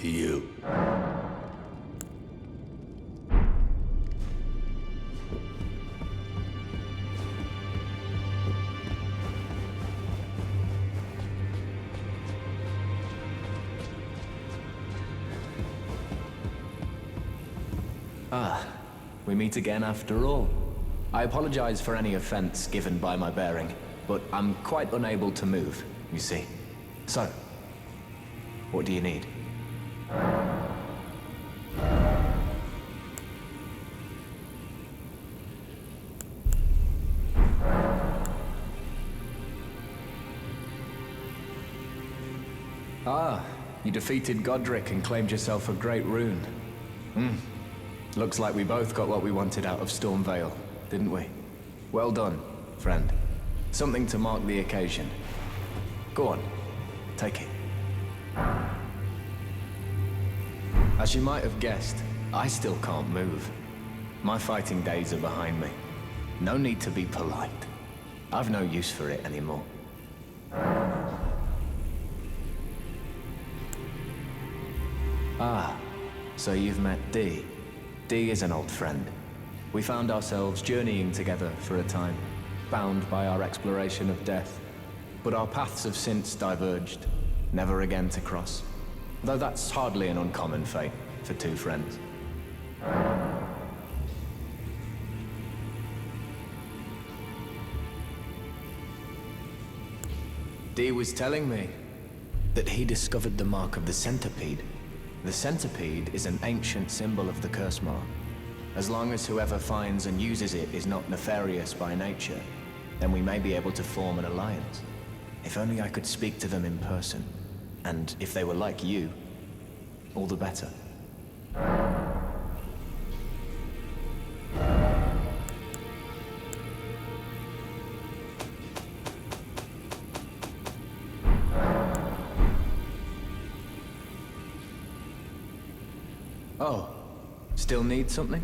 You. We meet again after all. I apologize for any offense given by my bearing, but I'm quite unable to move, you see. So, what do you need? Ah, you defeated Godric and claimed yourself a great rune. Looks like we both got what we wanted out of Stormvale, didn't we? Well done, friend. Something to mark the occasion. Go on, take it. As you might have guessed, I still can't move. My fighting days are behind me. No need to be polite. I've no use for it anymore. Ah, so you've met Dee. Dee is an old friend. We found ourselves journeying together for a time, bound by our exploration of death. But our paths have since diverged, never again to cross. Though that's hardly an uncommon fate for two friends. Dee was telling me that he discovered the mark of the centipede. The centipede is an ancient symbol of the curse mark. As long as whoever finds and uses it is not nefarious by nature, then we may be able to form an alliance. If only I could speak to them in person. And if they were like you, all the better. Oh, still need something?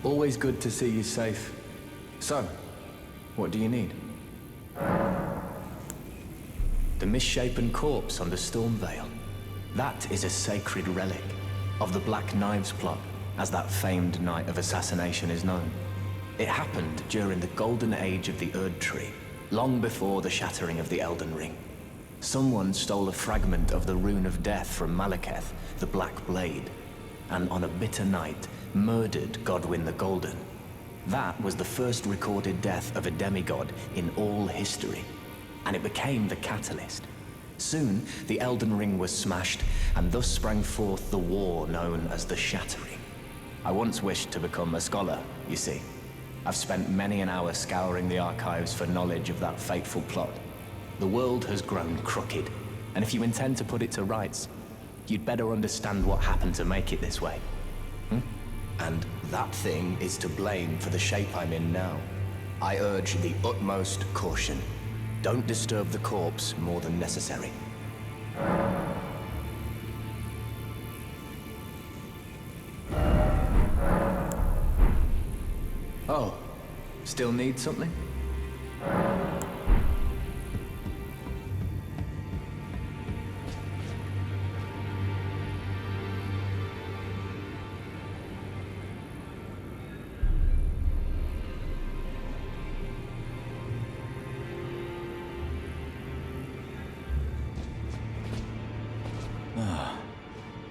Always good to see you safe. So, what do you need? The misshapen corpse on the Stormveil. That is a sacred relic of the Black Knives plot, as that famed night of assassination is known. It happened during the golden age of the Erd Tree, long before the shattering of the Elden Ring. Someone stole a fragment of the Rune of Death from Malekith, the Black Blade, and on a bitter night, murdered Godwyn the Golden. That was the first recorded death of a demigod in all history, and it became the catalyst. Soon, the Elden Ring was smashed, and thus sprang forth the war known as the Shattering. I once wished to become a scholar, you see. I've spent many an hour scouring the archives for knowledge of that fateful plot. The world has grown crooked, and if you intend to put it to rights, you'd better understand what happened to make it this way. And that thing is to blame for the shape I'm in now. I urge the utmost caution. Don't disturb the corpse more than necessary. Oh, still need something?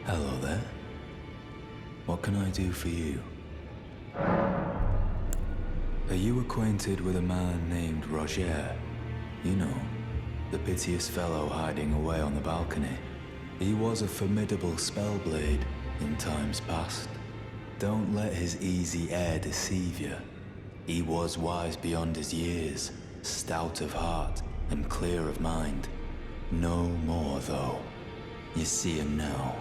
Hello there. What can I do for you? Are you acquainted with a man named Roger? You know, the piteous fellow hiding away on the balcony. He was a formidable spellblade in times past. Don't let his easy air deceive you. He was wise beyond his years, stout of heart and clear of mind. No more, though. You see him now,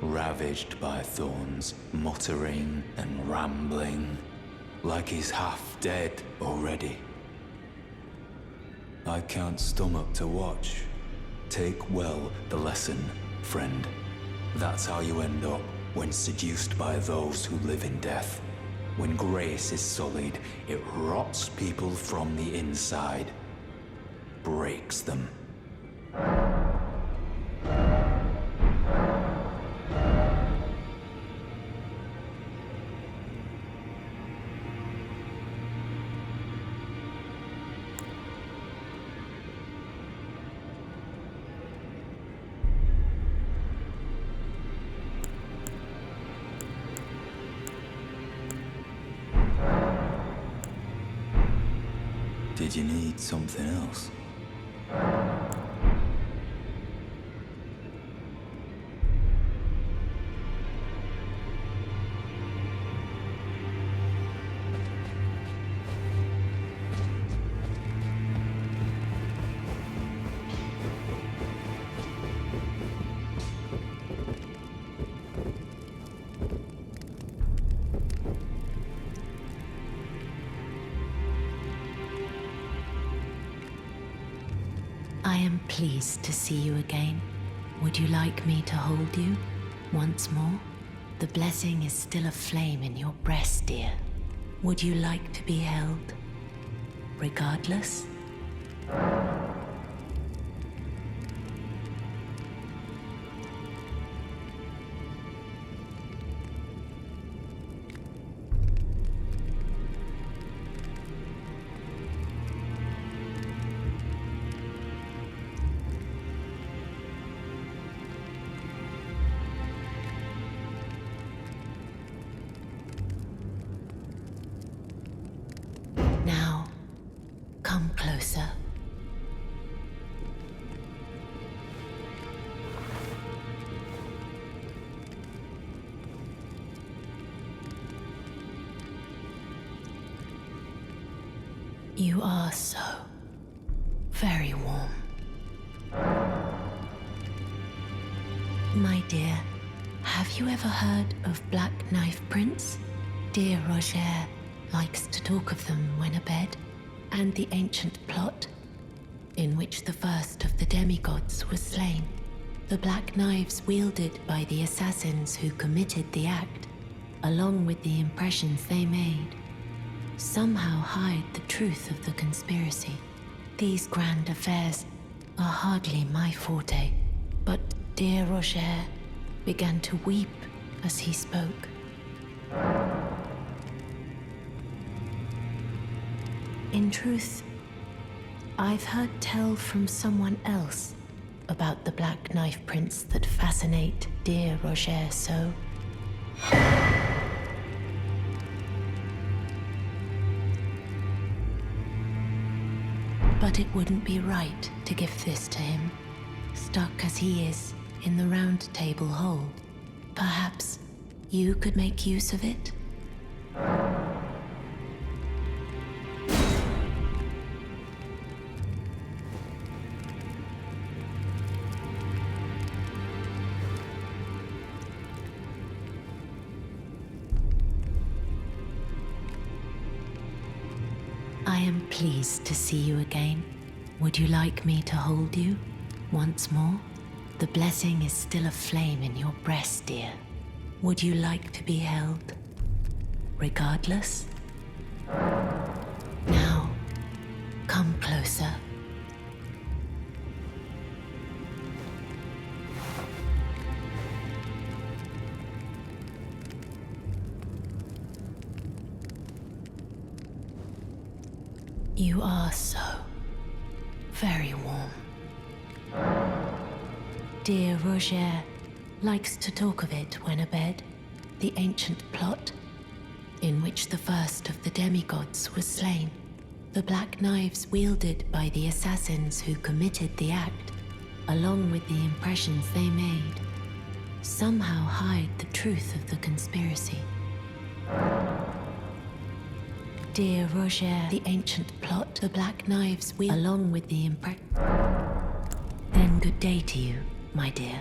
ravaged by thorns, muttering and rambling, like he's half dead already. I can't stomach to watch. Take well the lesson, friend. That's how you end up when seduced by those who live in death. When grace is sullied, it rots people from the inside, breaks them. Did you need something else? I am pleased to see you again. Would you like me to hold you once more? The blessing is still aflame in your breast, dear. Would you like to be held, regardless? Now, come closer. You are so very warm. My dear, have you ever heard of Black Knife Prince? Dear Roger likes to talk of them when abed, and the ancient plot in which the first of the demigods was slain. The black knives wielded by the assassins who committed the act along with the impressions they made, somehow hide the truth of the conspiracy. These grand affairs are hardly my forte, but dear Roger began to weep as he spoke. In truth, I've heard tell from someone else about the black knife prints that fascinate dear Roger so. But it wouldn't be right to give this to him, stuck as he is in the round table hold. Perhaps you could make use of it? I am pleased to see you again. Would you like me to hold you once more? The blessing is still aflame in your breast, dear. Would you like to be held, regardless? Now, come closer. You are so very warm. Dear Roger likes to talk of it when abed, the ancient plot in which the first of the demigods was slain, the black knives wielded by the assassins who committed the act, along with the impressions they made, somehow hide the truth of the conspiracy. Dear Roger, the ancient plot, the black knives along with the Then good day to you, my dear.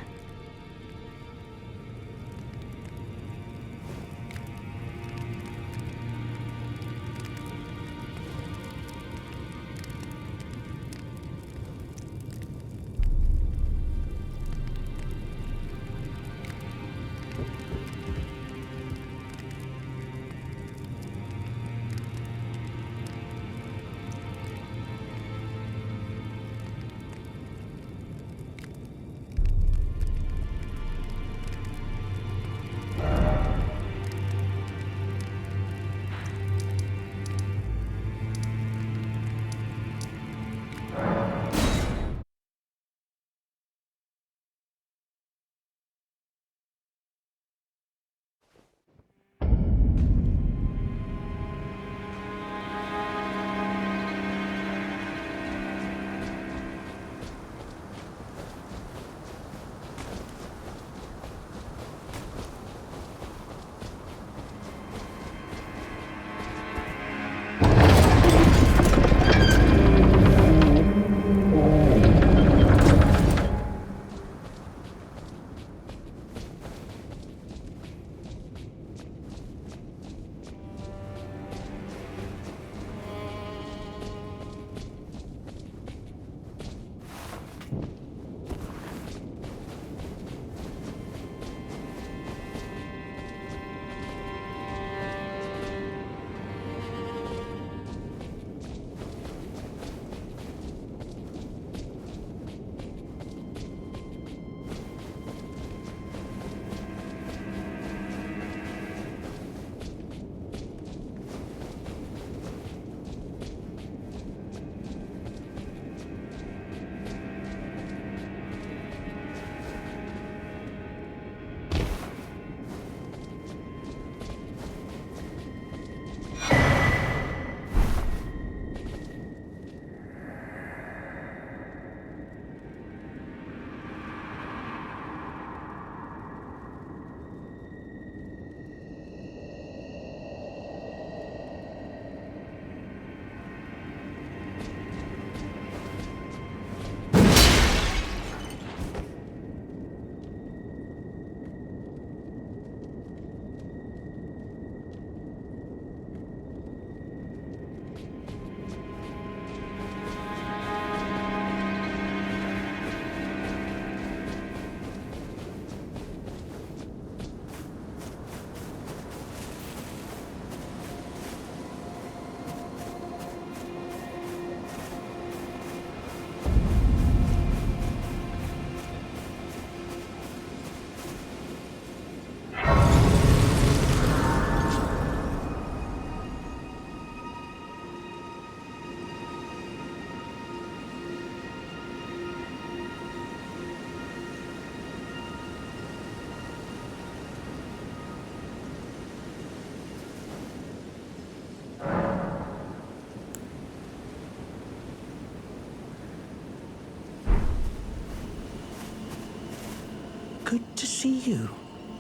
see you,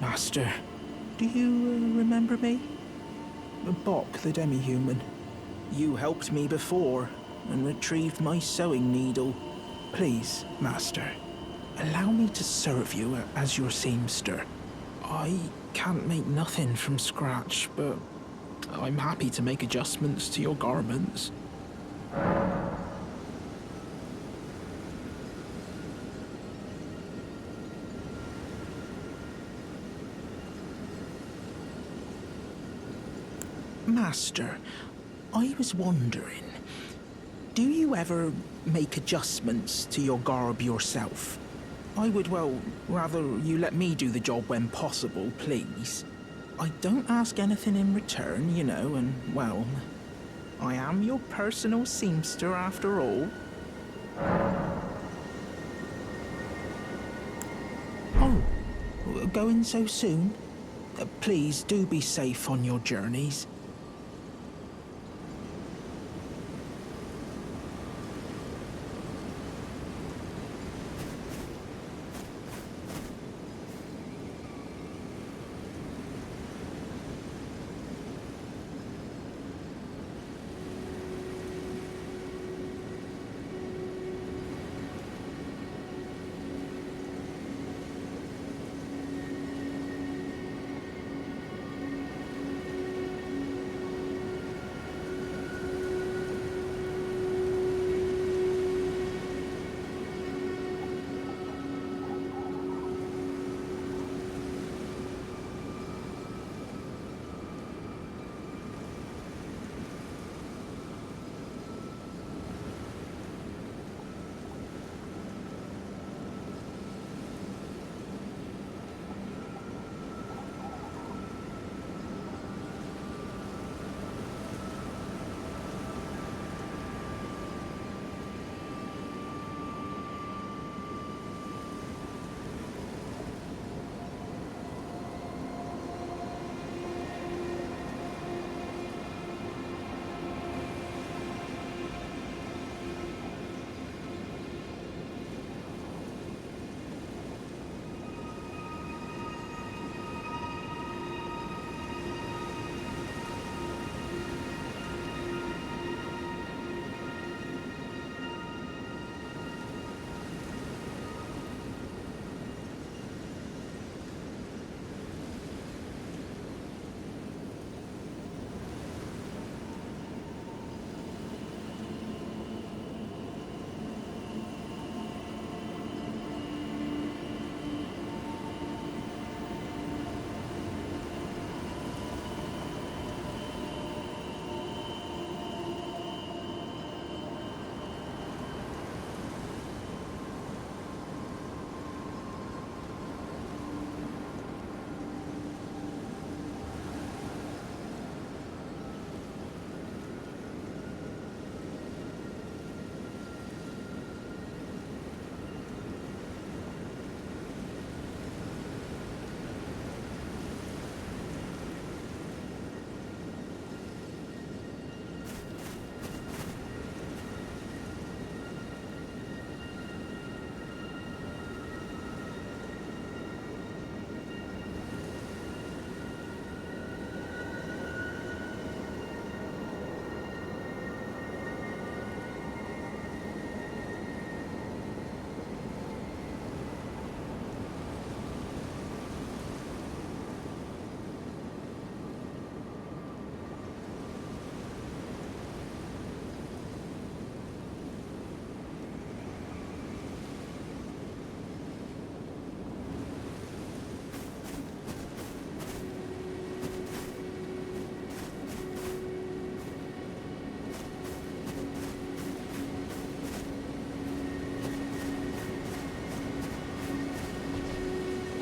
Master. Do you remember me? Bok, the demi-human. You helped me before and retrieved my sewing needle. Please, Master, allow me to serve you as your seamster. I can't make nothing from scratch, but I'm happy to make adjustments to your garments. Master, I was wondering, do you ever make adjustments to your garb yourself? I would, well, rather you let me do the job when possible, please. I don't ask anything in return, you know, and, well, I am your personal seamster after all. Oh, going so soon? Please do be safe on your journeys.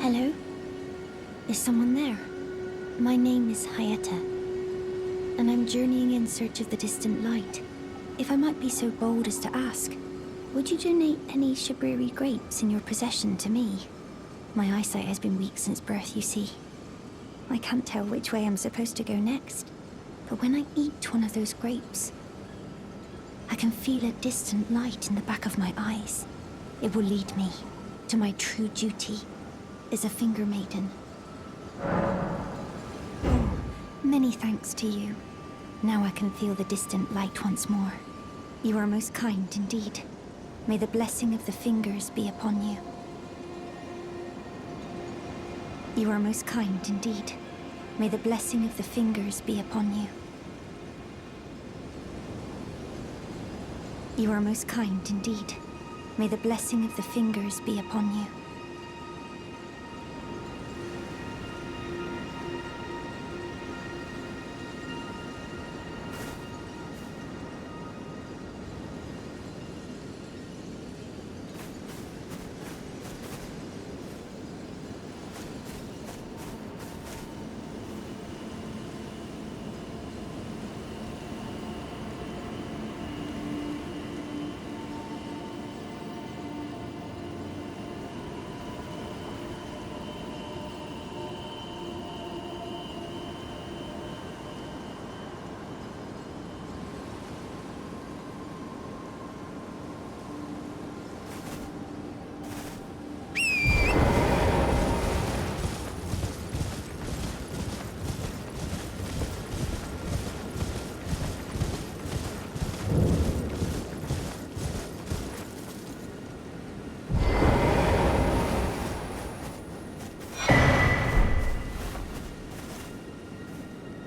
Hello? Is someone there? My name is Hayata, and I'm journeying in search of the distant light. If I might be so bold as to ask, would you donate any Shabriri grapes in your possession to me? My eyesight has been weak since birth, you see. I can't tell which way I'm supposed to go next, but when I eat one of those grapes, I can feel a distant light in the back of my eyes. It will lead me to my true duty. is a finger maiden. Oh, many thanks to you. Now I can feel the distant light once more. You are most kind indeed. May the blessing of the fingers be upon you. You are most kind indeed. May the blessing of the fingers be upon you. You are most kind indeed. May the blessing of the fingers be upon you.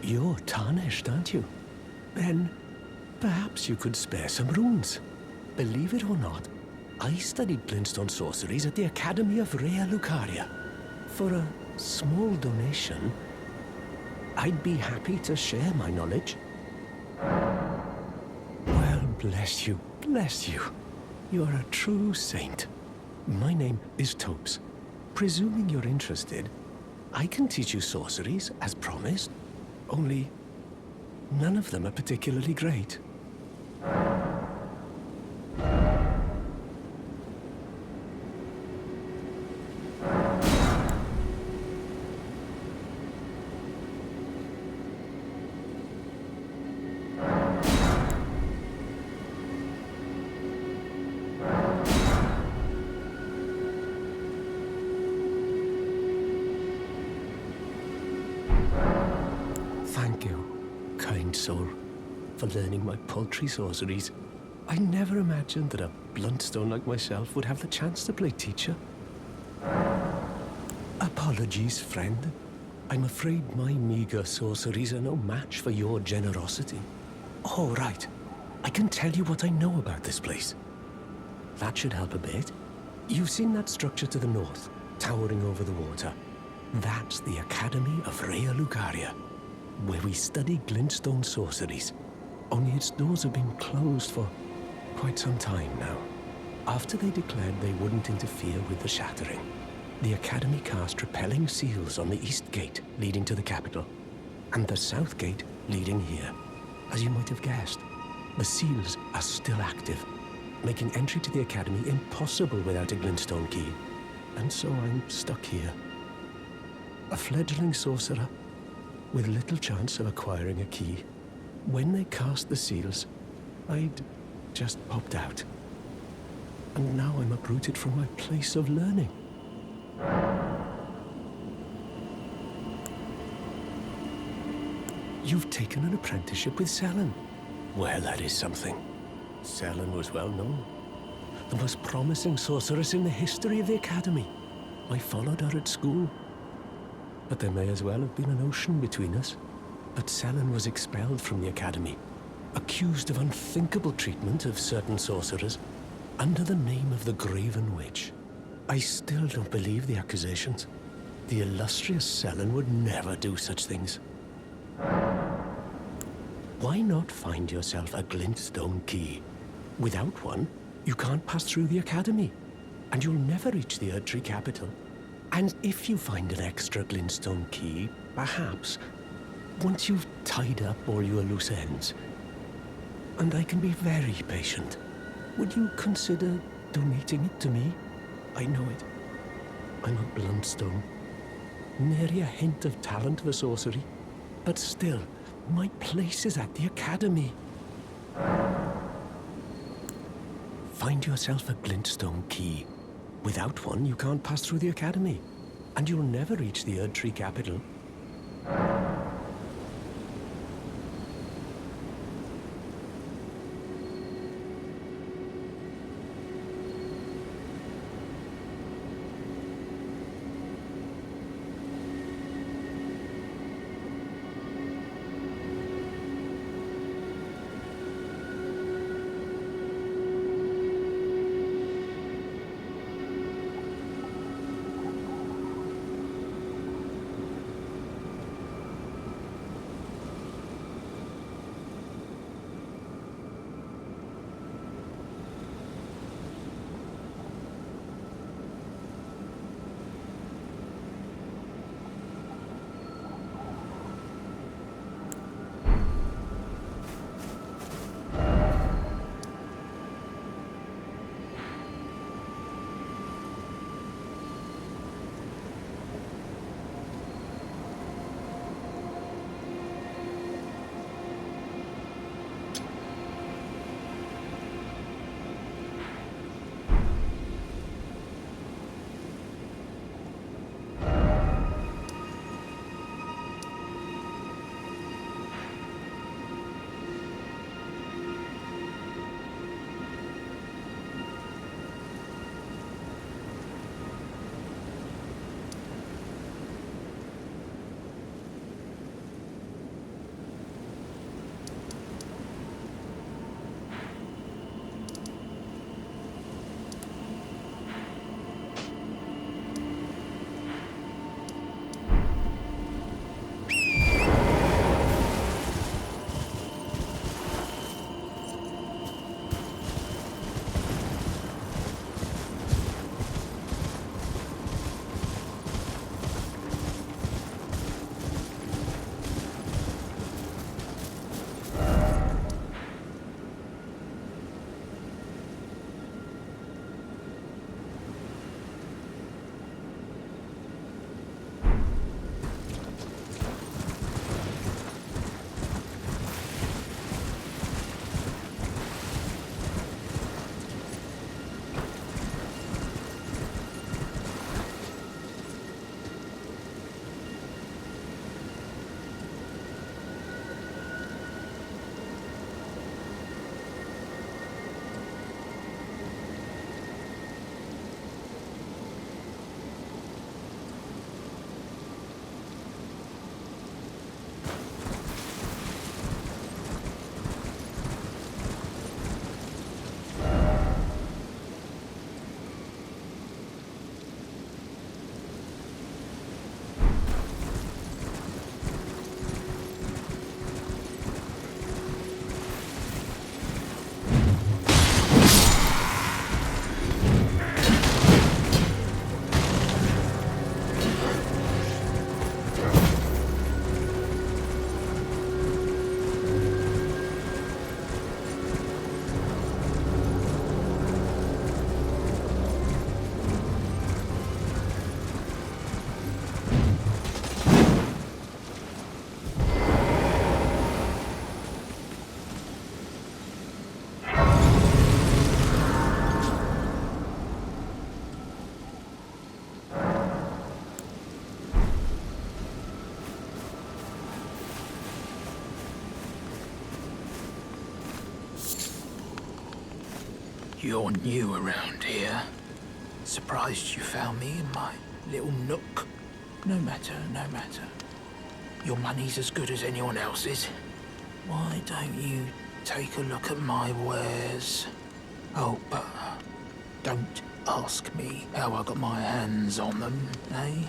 You're tarnished, aren't you? Then, perhaps you could spare some runes. Believe it or not, I studied glintstone sorceries at the Academy of Rea Lucaria. For a small donation, I'd be happy to share my knowledge. Well, bless you, bless you. You're a true saint. My name is Topes. Presuming you're interested, I can teach you sorceries, as promised. Only, none of them are particularly great. Thank you, kind soul, for learning my paltry sorceries. I never imagined that a bluntstone like myself would have the chance to play teacher. Apologies, friend. I'm afraid my meager sorceries are no match for your generosity. All right, I can tell you what I know about this place. That should help a bit. You've seen that structure to the north, towering over the water. That's the Academy of Rea Lucaria, where we study glintstone sorceries. Only its doors have been closed for quite some time now. After they declared they wouldn't interfere with the shattering, the Academy cast repelling seals on the east gate leading to the capital, and the south gate leading here. As you might have guessed, the seals are still active, making entry to the Academy impossible without a glintstone key. And so I'm stuck here, a fledgling sorcerer with little chance of acquiring a key. When they cast the seals, I'd just popped out. And now I'm uprooted from my place of learning. You've taken an apprenticeship with Selen. Well, that is something. Selen was well known. The most promising sorceress in the history of the Academy. I followed her at school. But there may as well have been an ocean between us. But Selen was expelled from the Academy, accused of unthinkable treatment of certain sorcerers, under the name of the Graven Witch. I still don't believe the accusations. The illustrious Selen would never do such things. Why not find yourself a glintstone key? Without one, you can't pass through the Academy, and you'll never reach the Erdtree capital. And if you find an extra glintstone key, perhaps, once you've tied up all your loose ends, and I can be very patient, would you consider donating it to me? I know it. I'm a bluntstone. Nary a hint of talent for sorcery, but still, my place is at the Academy. Find yourself a glintstone key. Without one, you can't pass through the Academy. and you'll never reach the Erdtree capital. You're new around here. Surprised you found me in my little nook. No matter, no matter. Your money's as good as anyone else's. Why don't you take a look at my wares? Oh, but don't ask me how I got my hands on them, eh?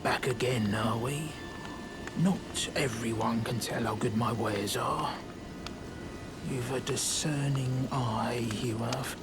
Back again, are we? Not everyone can tell how good my wares are. You've a discerning eye, you have.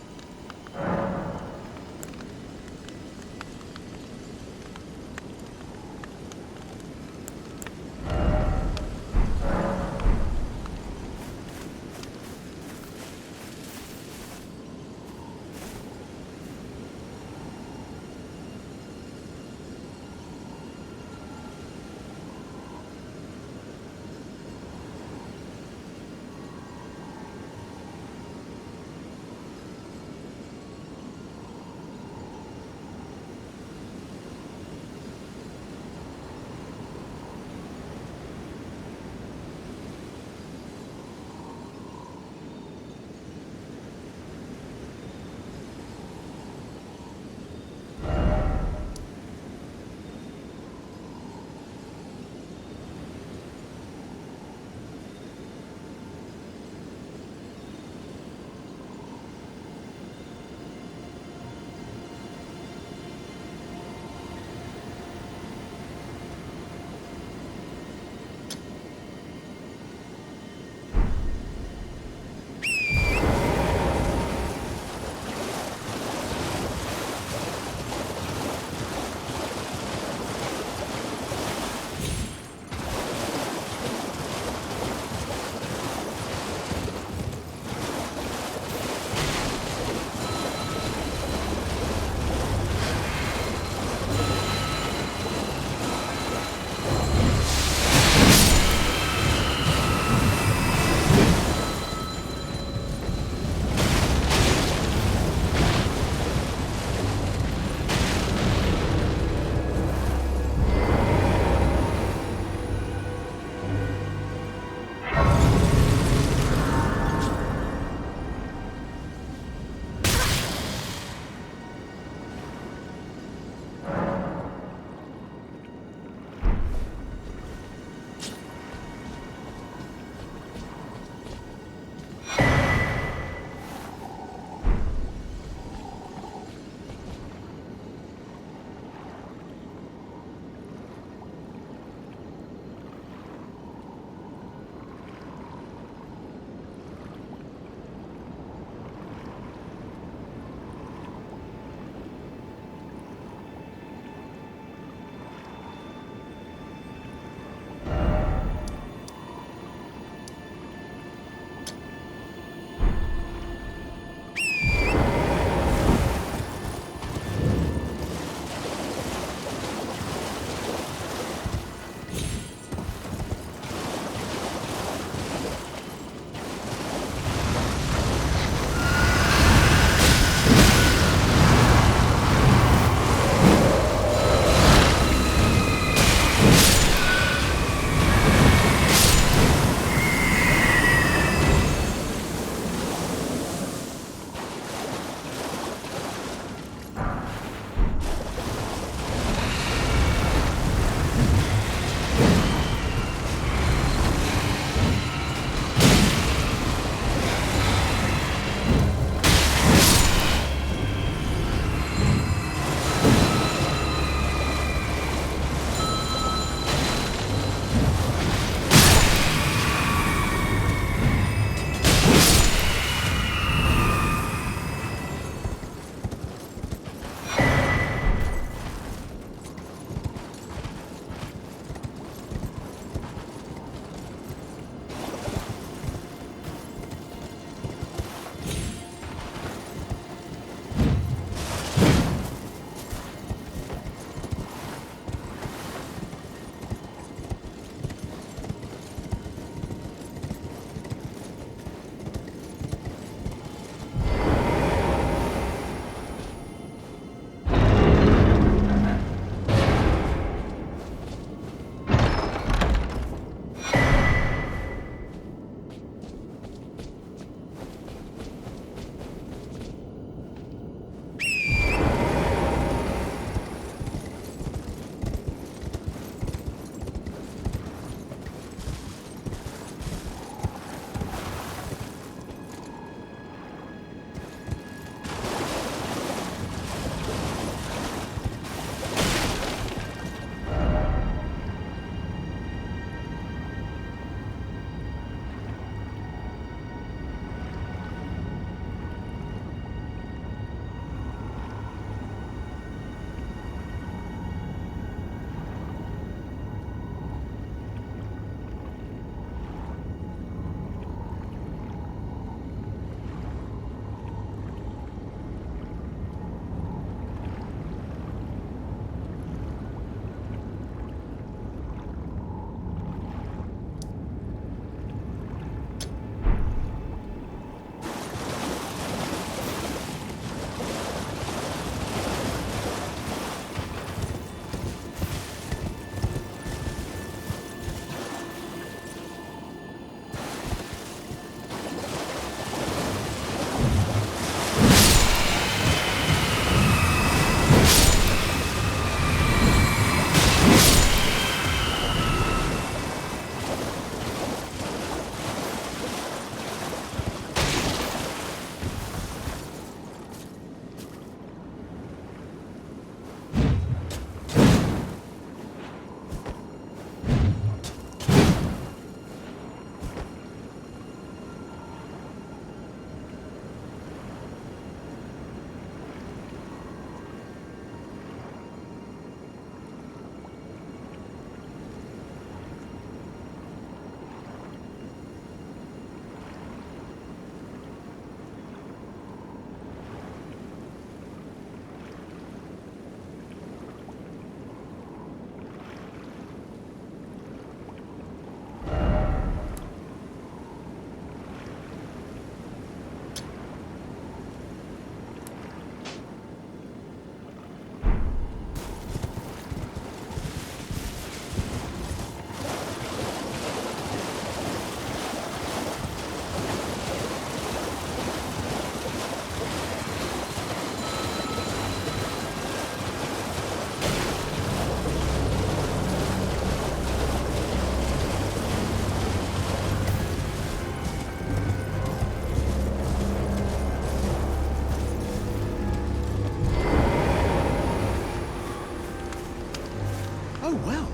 Oh, well.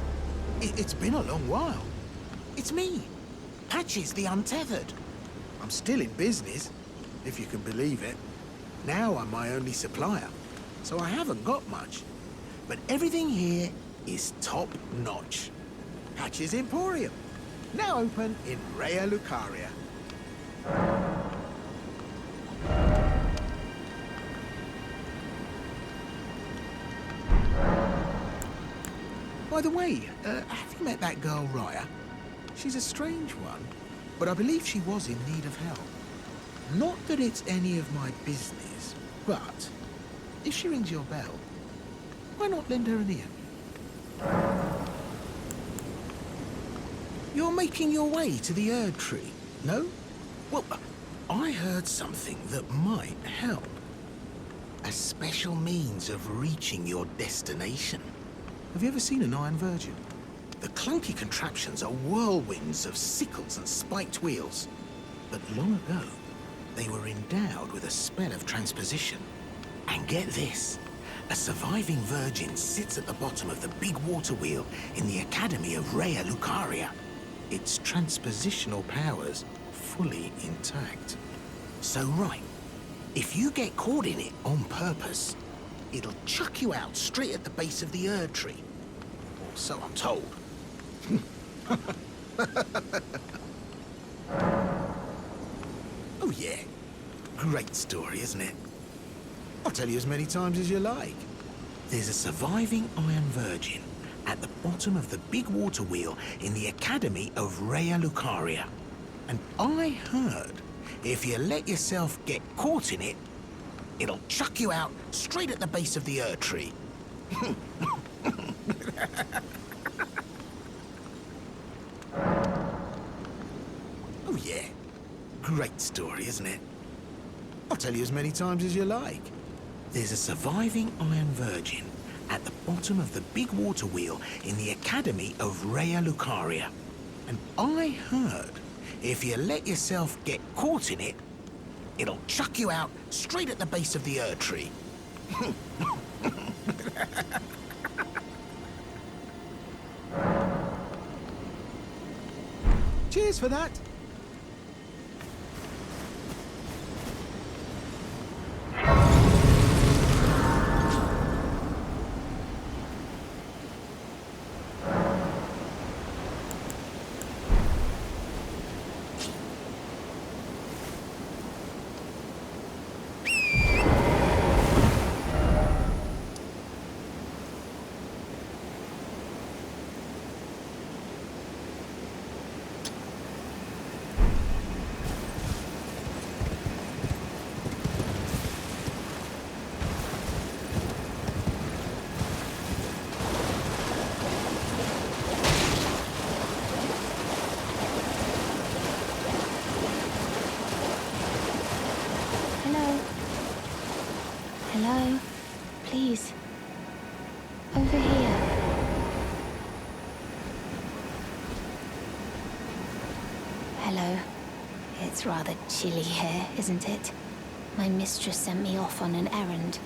It's been a long while. It's me, Patches the Untethered. I'm still in business, if you can believe it. Now I'm my only supplier, so I haven't got much. But everything here is top-notch. Patches Emporium, now open in Raya Lucaria. By the way, have you met that girl, Raya? She's a strange one, but I believe she was in need of help. Not that it's any of my business, but if she rings your bell, why not lend her an ear? You're making your way to the Erd Tree, no? Well, I heard something that might help. A special means of reaching your destination. Have you ever seen an Iron Virgin? The clunky contraptions are whirlwinds of sickles and spiked wheels. But long ago, they were endowed with a spell of transposition. And get this, a surviving virgin sits at the bottom of the big water wheel in the Academy of Raya Lucaria. Its transpositional powers fully intact. So right, if you get caught in it on purpose, it'll chuck you out straight at the base of the Erd Tree. Or so I'm told. Oh yeah, great story, isn't it? I'll tell you as many times as you like. There's a surviving Iron Virgin at the bottom of the big water wheel in the Academy of Raya Lucaria. And I heard if you let yourself get caught in it, it'll chuck you out straight at the base of the Erd Tree. Oh yeah, great story, isn't it? I'll tell you as many times as you like. There's a surviving Iron Virgin at the bottom of the big water wheel in the Academy of Raya Lucaria. And I heard if you let yourself get caught in it, it'll chuck you out straight at the base of the Erd Tree. Cheers for that. Hello? Please. Over here. Hello. It's rather chilly here, isn't it? My mistress sent me off on an errand,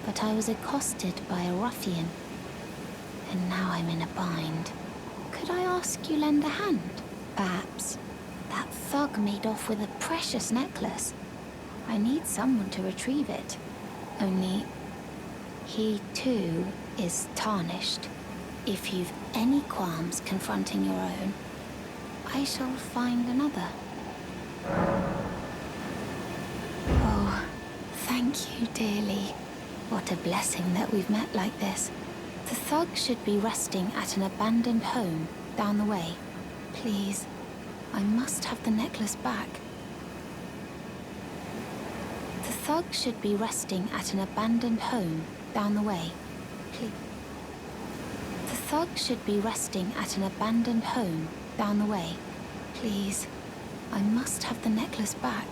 but I was accosted by a ruffian. And now I'm in a bind. Could I ask you lend a hand? Perhaps. That thug made off with a precious necklace. I need someone to retrieve it. Only, he too is tarnished. If you've any qualms confronting your own, I shall find another. Oh, thank you dearly. What a blessing that we've met like this. The thug should be resting at an abandoned home down the way. Please, I must have the necklace back. The thug should be resting at an abandoned home down the way. Please. The thug should be resting at an abandoned home down the way. Please, I must have the necklace back.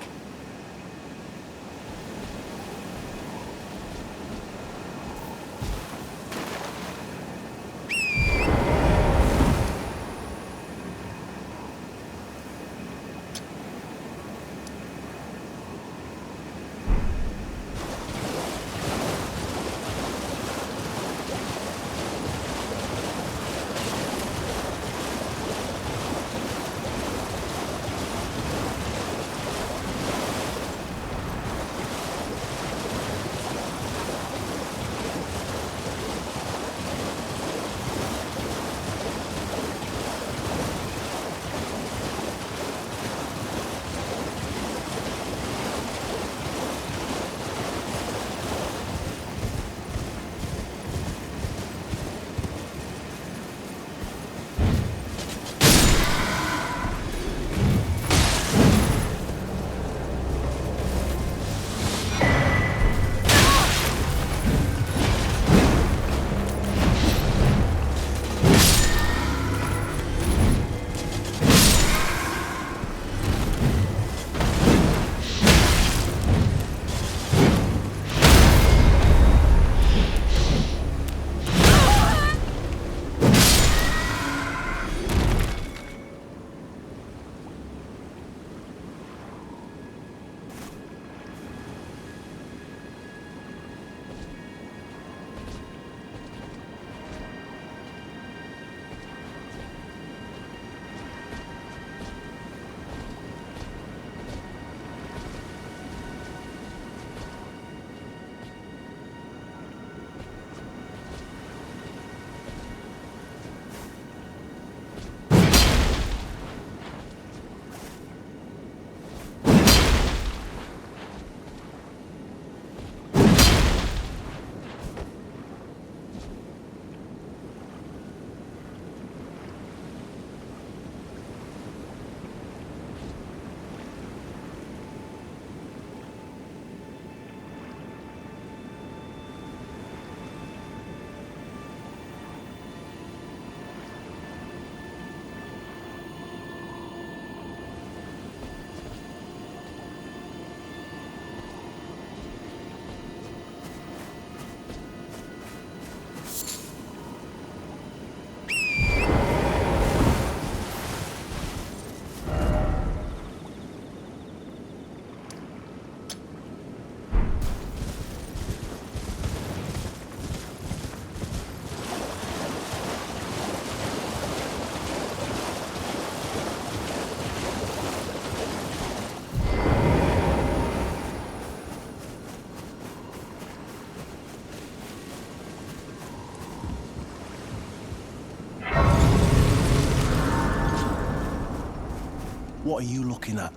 What are you looking at?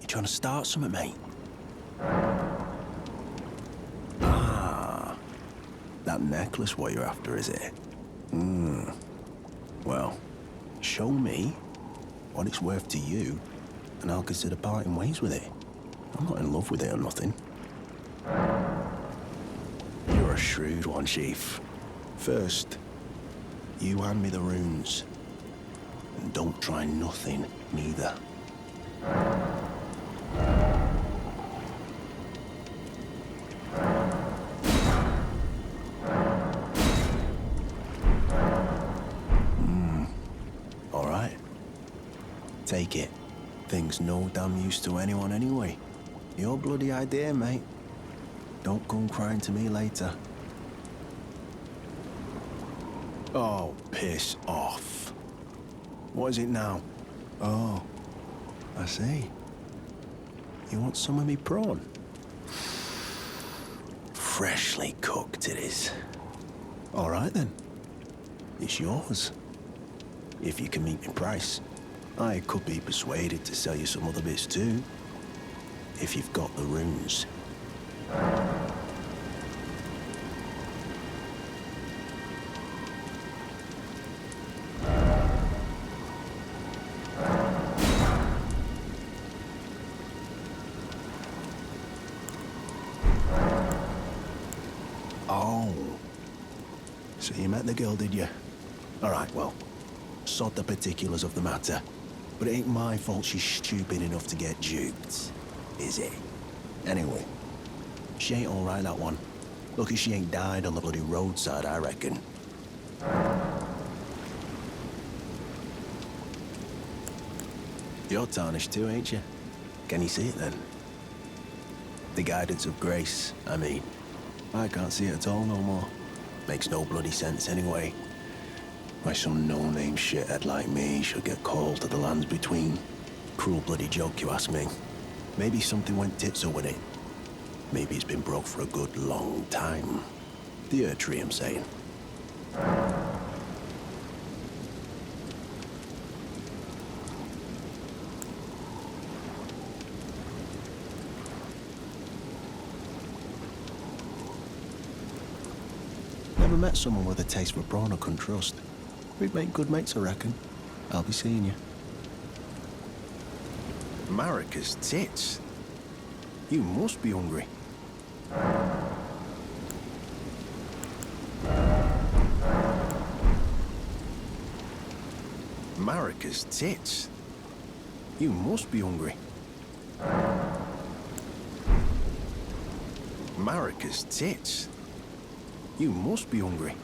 You trying to start something, mate? Ah, that necklace what you're after, is it? Well, show me what it's worth to you, and I'll consider parting ways with it. I'm not in love with it or nothing. You're a shrewd one, Chief. First, you hand me the runes. And don't try nothing, neither. All right. Take it. Thing's no damn use to anyone anyway. Your bloody idea, mate. Don't come crying to me later. Oh, piss off. What is it now? Oh, I see. You want some of me prawn? Freshly cooked it is. All right then. It's yours. If you can meet me price. I could be persuaded to sell you some other bits too. If you've got the runes. Oh. So you met the girl, did you? All right, well, sod the particulars of the matter. But it ain't my fault she's stupid enough to get duped, is it? Anyway, she ain't all right, that one. Lucky she ain't died on the bloody roadside, I reckon. You're tarnished too, ain't you? Can you see it then? The guidance of grace, I mean. I can't see it at all no more. Makes no bloody sense anyway. Why some no-name shithead like me should get called to the lands between. Cruel bloody joke, you ask me. Maybe something went tits up with it. Maybe it's been broke for a good long time. The Erd Tree, I'm saying. Never met someone with a taste for prawn I couldn't trust. We'd make good mates, I reckon. I'll be seeing you. Marika's tits. You must be hungry. Marika's tits. You must be hungry. Marika's tits. You must be hungry.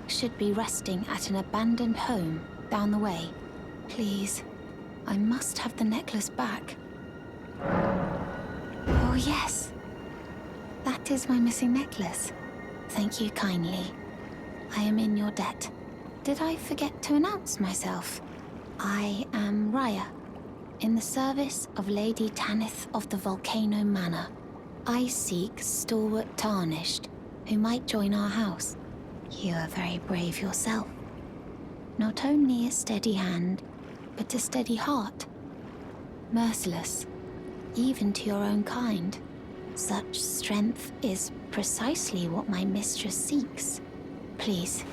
should be resting at an abandoned home down the way. Please, I must have the necklace back. Oh yes, that is my missing necklace. Thank you kindly. I am in your debt. Did I forget to announce myself? I am Raya, in the service of Lady Tanith of the Volcano Manor. I seek stalwart Tarnished, who might join our house. You are very brave yourself. Not only a steady hand, but a steady heart. Merciless, even to your own kind. Such strength is precisely what my mistress seeks. Please,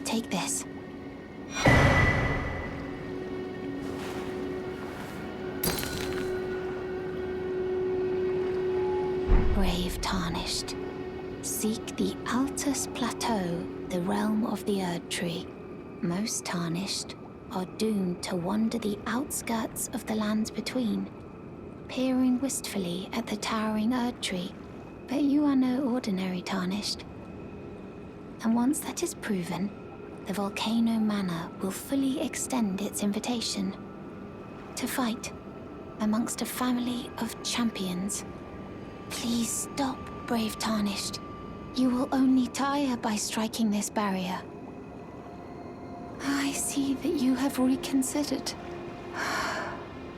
take this. Brave Tarnished, seek the Altus Plateau, the realm of the Erd Tree. Most Tarnished are doomed to wander the outskirts of the lands between, peering wistfully at the towering Erd Tree. But you are no ordinary Tarnished. And once that is proven, the Volcano Manor will fully extend its invitation to fight amongst a family of champions. Please stop, brave Tarnished. You will only tire by striking this barrier. I see that you have reconsidered.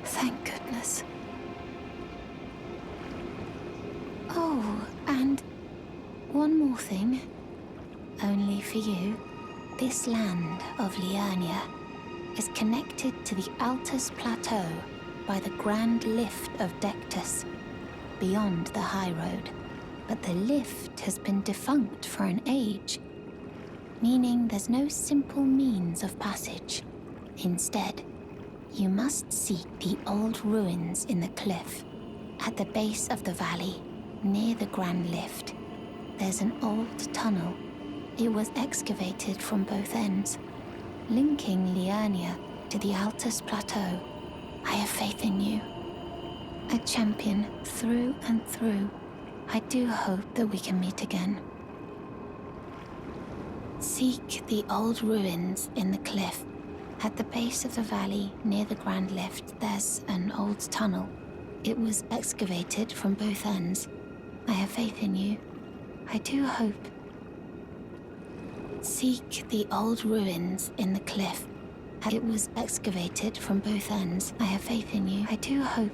Thank goodness. Oh, and one more thing. Only for you. This land of Liurnia is connected to the Altus Plateau by the Grand Lift of Dectus, beyond the High Road. But the lift has been defunct for an age, meaning there's no simple means of passage. Instead, you must seek the old ruins in the cliff. At the base of the valley, near the Grand Lift, there's an old tunnel. It was excavated from both ends, linking Liurnia to the Altus Plateau. I have faith in you. A champion through and through. I do hope that we can meet again. Seek the old ruins in the cliff. At the base of the valley, near the Grand Lift, there's an old tunnel. It was excavated from both ends. I have faith in you. I do hope. Seek the old ruins in the cliff. It was excavated from both ends. I have faith in you. I do hope.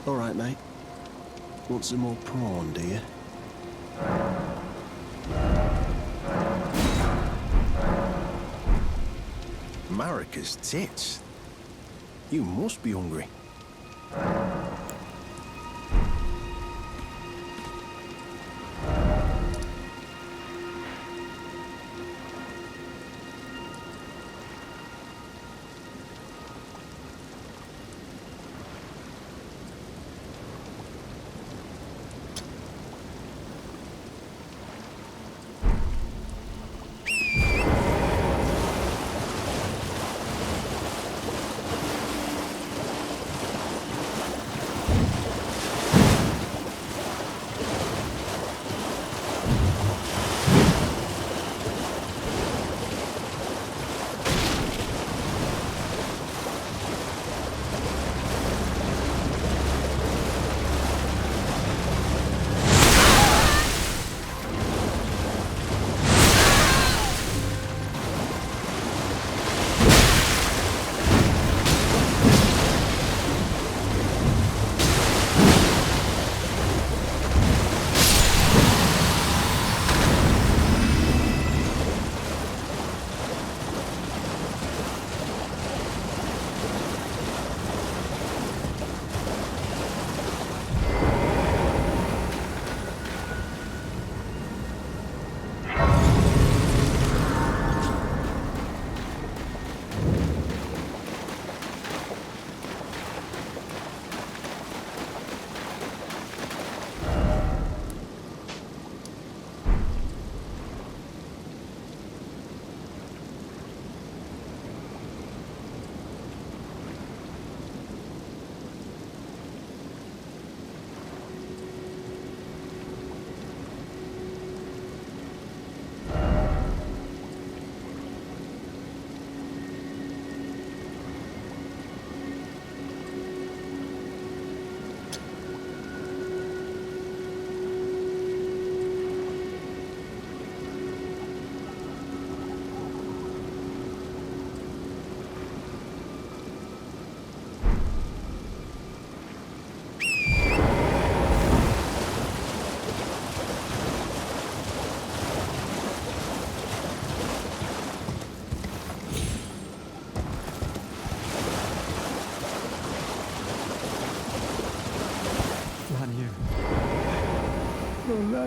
All right, mate. Want some more prawn, do you? Marika's tits. You must be hungry.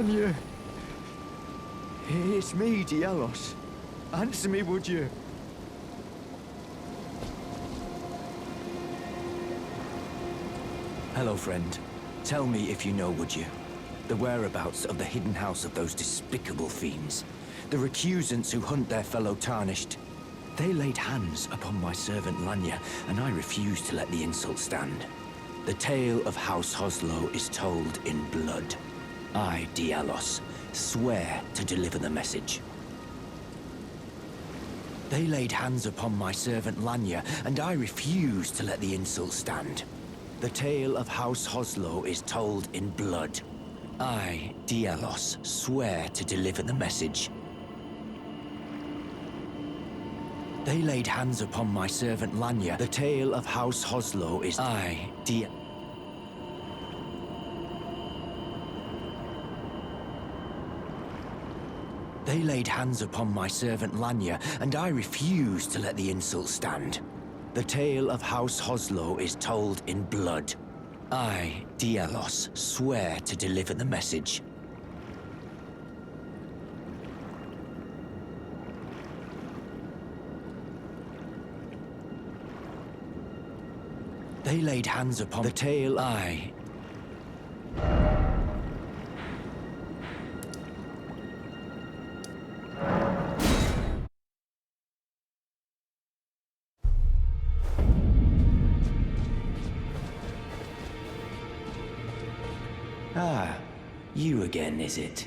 Lanya. It's me, Dialos. Answer me, would you? Hello, friend. Tell me if you know, would you? The whereabouts of the hidden house of those despicable fiends. The recusants who hunt their fellow tarnished. They laid hands upon my servant Lanya, and I refused to let the insult stand. The tale of House Hoslow is told in blood. I, Dialos, swear to deliver the message. They laid hands upon my servant Lanya, and I refuse to let the insult stand. The tale of House Hoslow is told in blood. I, Dialos, swear to deliver the message. They laid hands upon my servant Lanya. The tale of House Hoslow is They laid hands upon my servant Lanya, and I refuse to let the insult stand. The tale of House Hoslow is told in blood. I, Dialos, swear to deliver the message. They laid hands upon the tale I... Ah, you again, is it?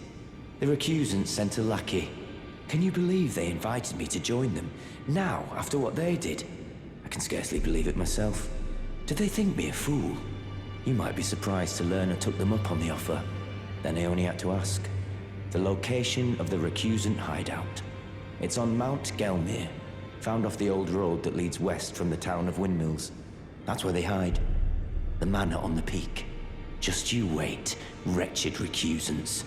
The recusants sent a lackey. Can you believe they invited me to join them? Now, after what they did? I can scarcely believe it myself. Did they think me a fool? You might be surprised to learn I took them up on the offer. Then I only had to ask. The location of the recusant hideout. It's on Mount Gelmir, found off the old road that leads west from the town of Windmills. That's where they hide. The manor on the peak. Just you wait, wretched recusants.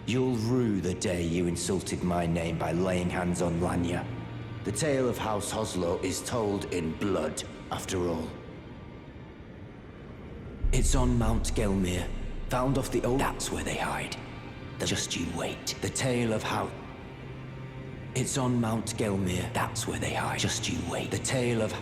You'll rue the day you insulted my name by laying hands on Lanya. The tale of House Hoslo is told in blood, after all. It's on Mount Gelmir, found off the old... That's where they hide. Just you wait. The tale of how... It's on Mount Gelmir, that's where they hide. Just you wait. The tale of...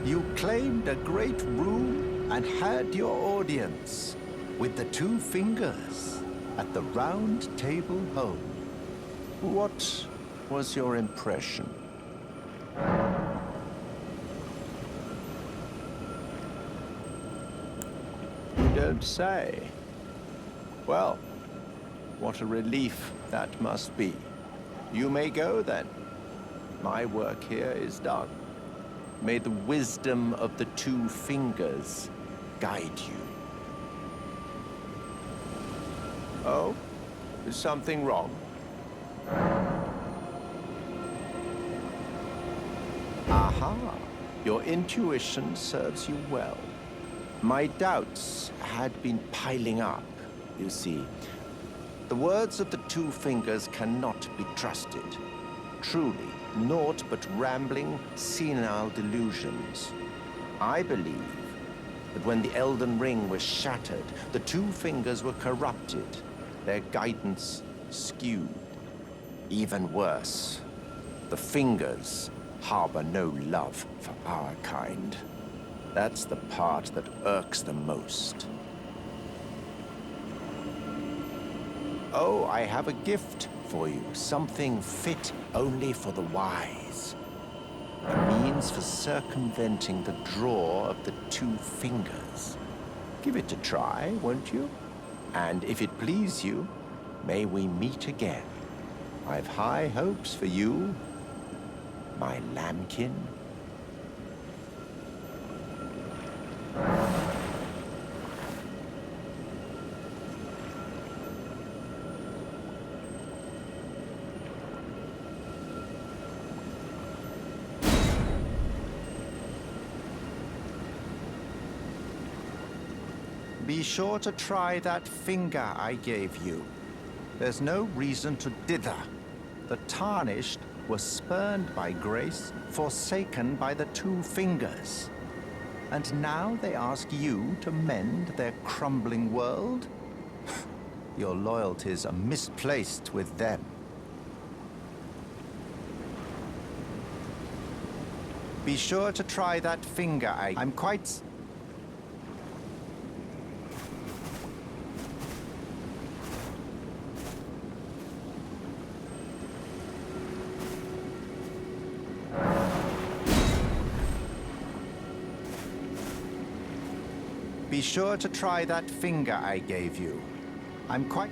You claimed a great room and had your audience with the two fingers at the round table home. What was your impression? You don't say. Well, what a relief that must be. You may go then. My work here is done. May the wisdom of the two fingers guide you. Oh? Is something wrong? Aha! Your intuition serves you well. My doubts had been piling up, you see. The words of the two fingers cannot be trusted. Truly, naught but rambling, senile delusions. I believe that when the Elden Ring was shattered, the two fingers were corrupted, their guidance skewed. Even worse, the fingers harbor no love for our kind. That's the part that irks the most. Oh, I have a gift for you, something fit only for the wise. A means for circumventing the draw of the two fingers. Give it a try, won't you? And if it please you, may we meet again. I've high hopes for you, my lambkin. Be sure to try that finger I gave you. There's no reason to dither. The tarnished were spurned by grace, forsaken by the two fingers. And now they ask you to mend their crumbling world? Your loyalties are misplaced with them. Be sure to try that finger I'm quite... Be sure to try that finger I gave you. I'm quite...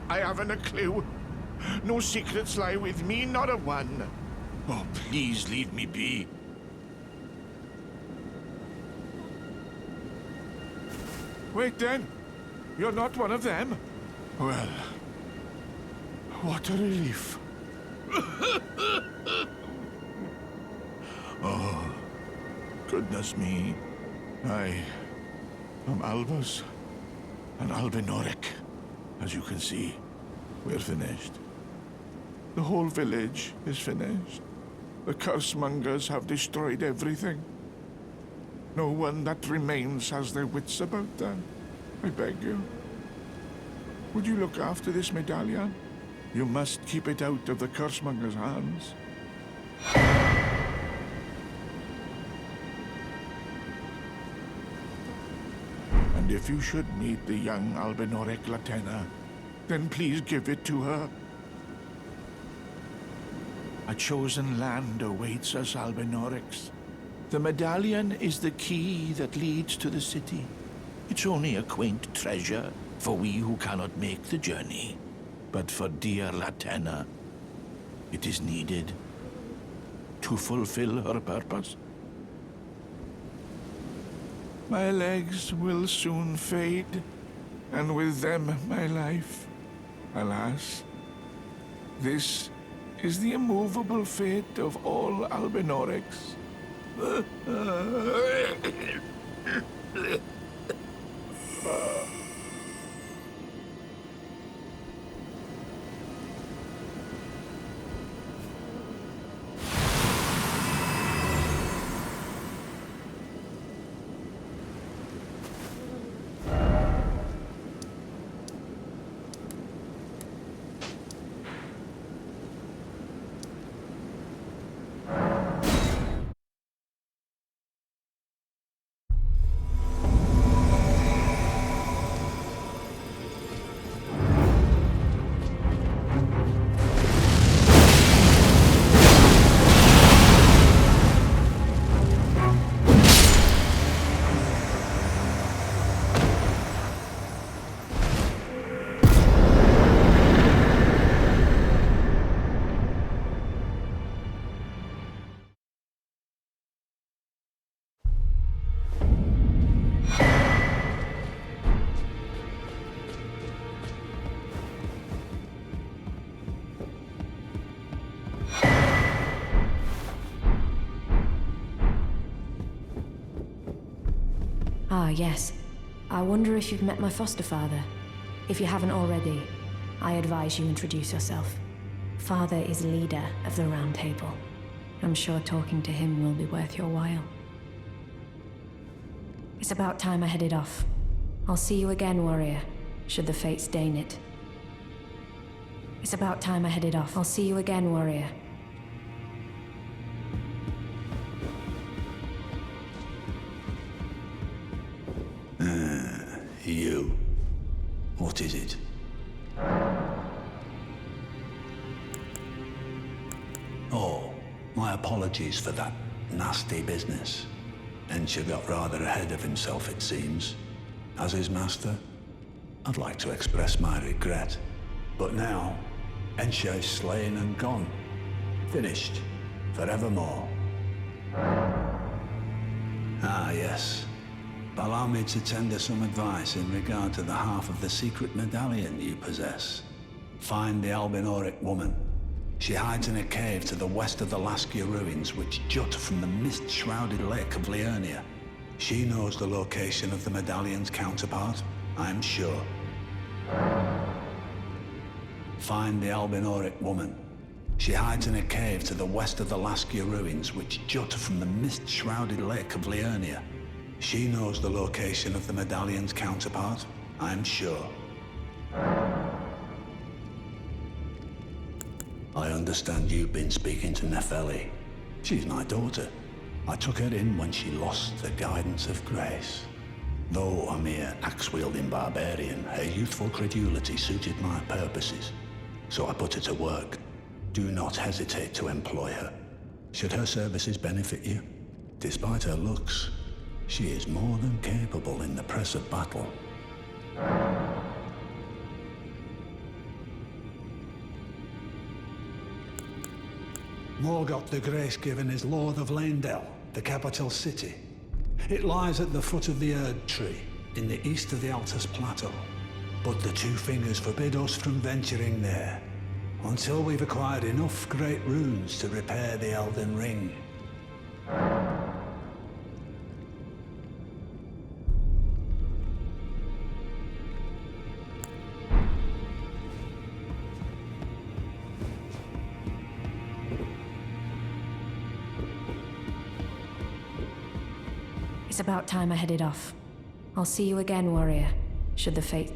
I haven't a clue. No secrets lie with me, not a one. Oh, please leave me be. Wait then. You're not one of them? Well, what a relief. Oh, goodness me. I am Albus, an Albinoric. As you can see, we're finished. The whole village is finished. The cursemongers have destroyed everything. No one that remains has their wits about them. I beg you. Would you look after this medallion? You must keep it out of the cursemongers' hands. And if you should meet the young Albinoric Latenna, then please give it to her. A chosen land awaits us Albinorics. The medallion is the key that leads to the city. It's only a quaint treasure for we who cannot make the journey. But for dear Latenna, it is needed to fulfill her purpose. My legs will soon fade, and with them my life. Alas, this is the immovable fate of all Albinorics. Ah, yes. I wonder if you've met my foster father. If you haven't already, I advise you introduce yourself. Father is leader of the Round Table. I'm sure talking to him will be worth your while. It's about time I headed off. I'll see you again, warrior, should the fates deign it. It's about time I headed off. I'll see you again, warrior. You. What is it? Oh, my apologies for that nasty business. Ensha got rather ahead of himself, it seems. As his master, I'd like to express my regret. But now, Ensha is slain and gone. Finished. Forevermore. Ah, yes. Allow me to tender some advice in regard to the half of the secret medallion you possess. Find the Albinoric woman. She hides in a cave to the west of the Laskia ruins, which jut from the mist-shrouded lake of Liurnia. She knows the location of the medallion's counterpart, I'm sure. Find the Albinoric woman. She hides in a cave to the west of the Laskia ruins, which jut from the mist-shrouded lake of Liurnia. She knows the location of the medallion's counterpart, I'm sure. I understand you've been speaking to Nefeli. She's my daughter. I took her in when she lost the guidance of grace. Though a mere axe-wielding barbarian, her youthful credulity suited my purposes. So I put her to work. Do not hesitate to employ her. Should her services benefit you, despite her looks, she is more than capable in the press of battle. Morgoth the Grace-Given is Lord of Leyndell, the capital city. It lies at the foot of the Erd Tree, in the east of the Altus Plateau. But the Two Fingers forbid us from venturing there, until we've acquired enough great runes to repair the Elden Ring. It's about time I headed off. I'll see you again, warrior, should the fate...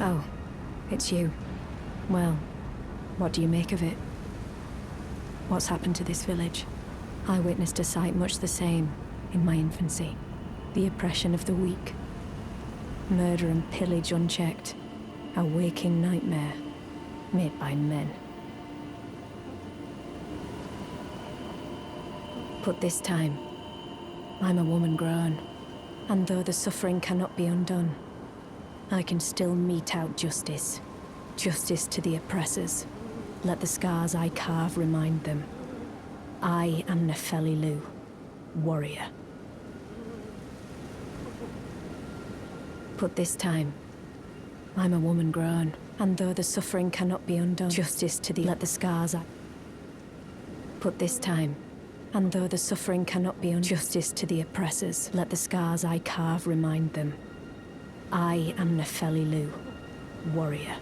Oh, it's you. Well, what do you make of it? What's happened to this village? I witnessed a sight much the same in my infancy. The oppression of the weak. Murder and pillage unchecked. A waking nightmare made by men. But this time, I'm a woman grown, and though the suffering cannot be undone, I can still mete out justice. Justice to the oppressors. Let the scars I carve remind them. I am Nefeli Lu, warrior. But this time, I'm a woman grown, and though the suffering cannot be undone, justice to the... Let the scars I... But this time, and though the suffering cannot be undone, justice to the oppressors. Let the scars I carve remind them. I am Nefeli Lu, warrior.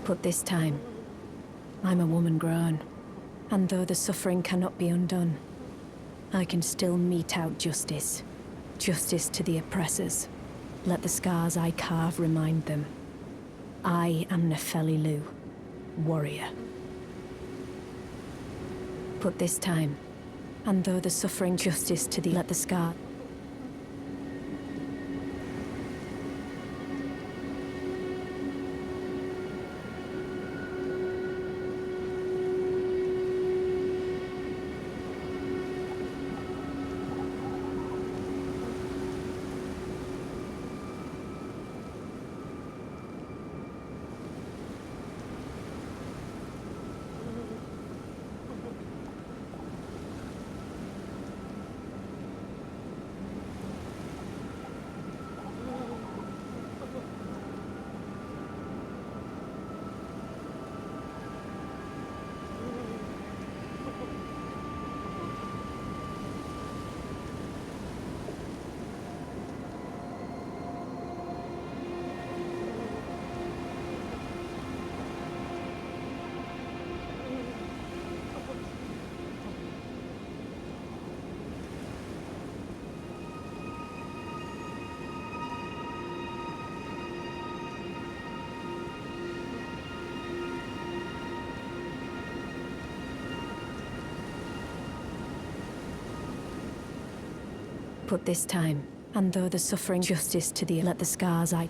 But this time, I'm a woman grown. And though the suffering cannot be undone, I can still mete out justice. Justice to the oppressors. Let the scars I carve remind them. I am Nefeli Lu, warrior. But this time, and though the suffering justice to the let the scar. But this time, and though the suffering justice to the let the scars I.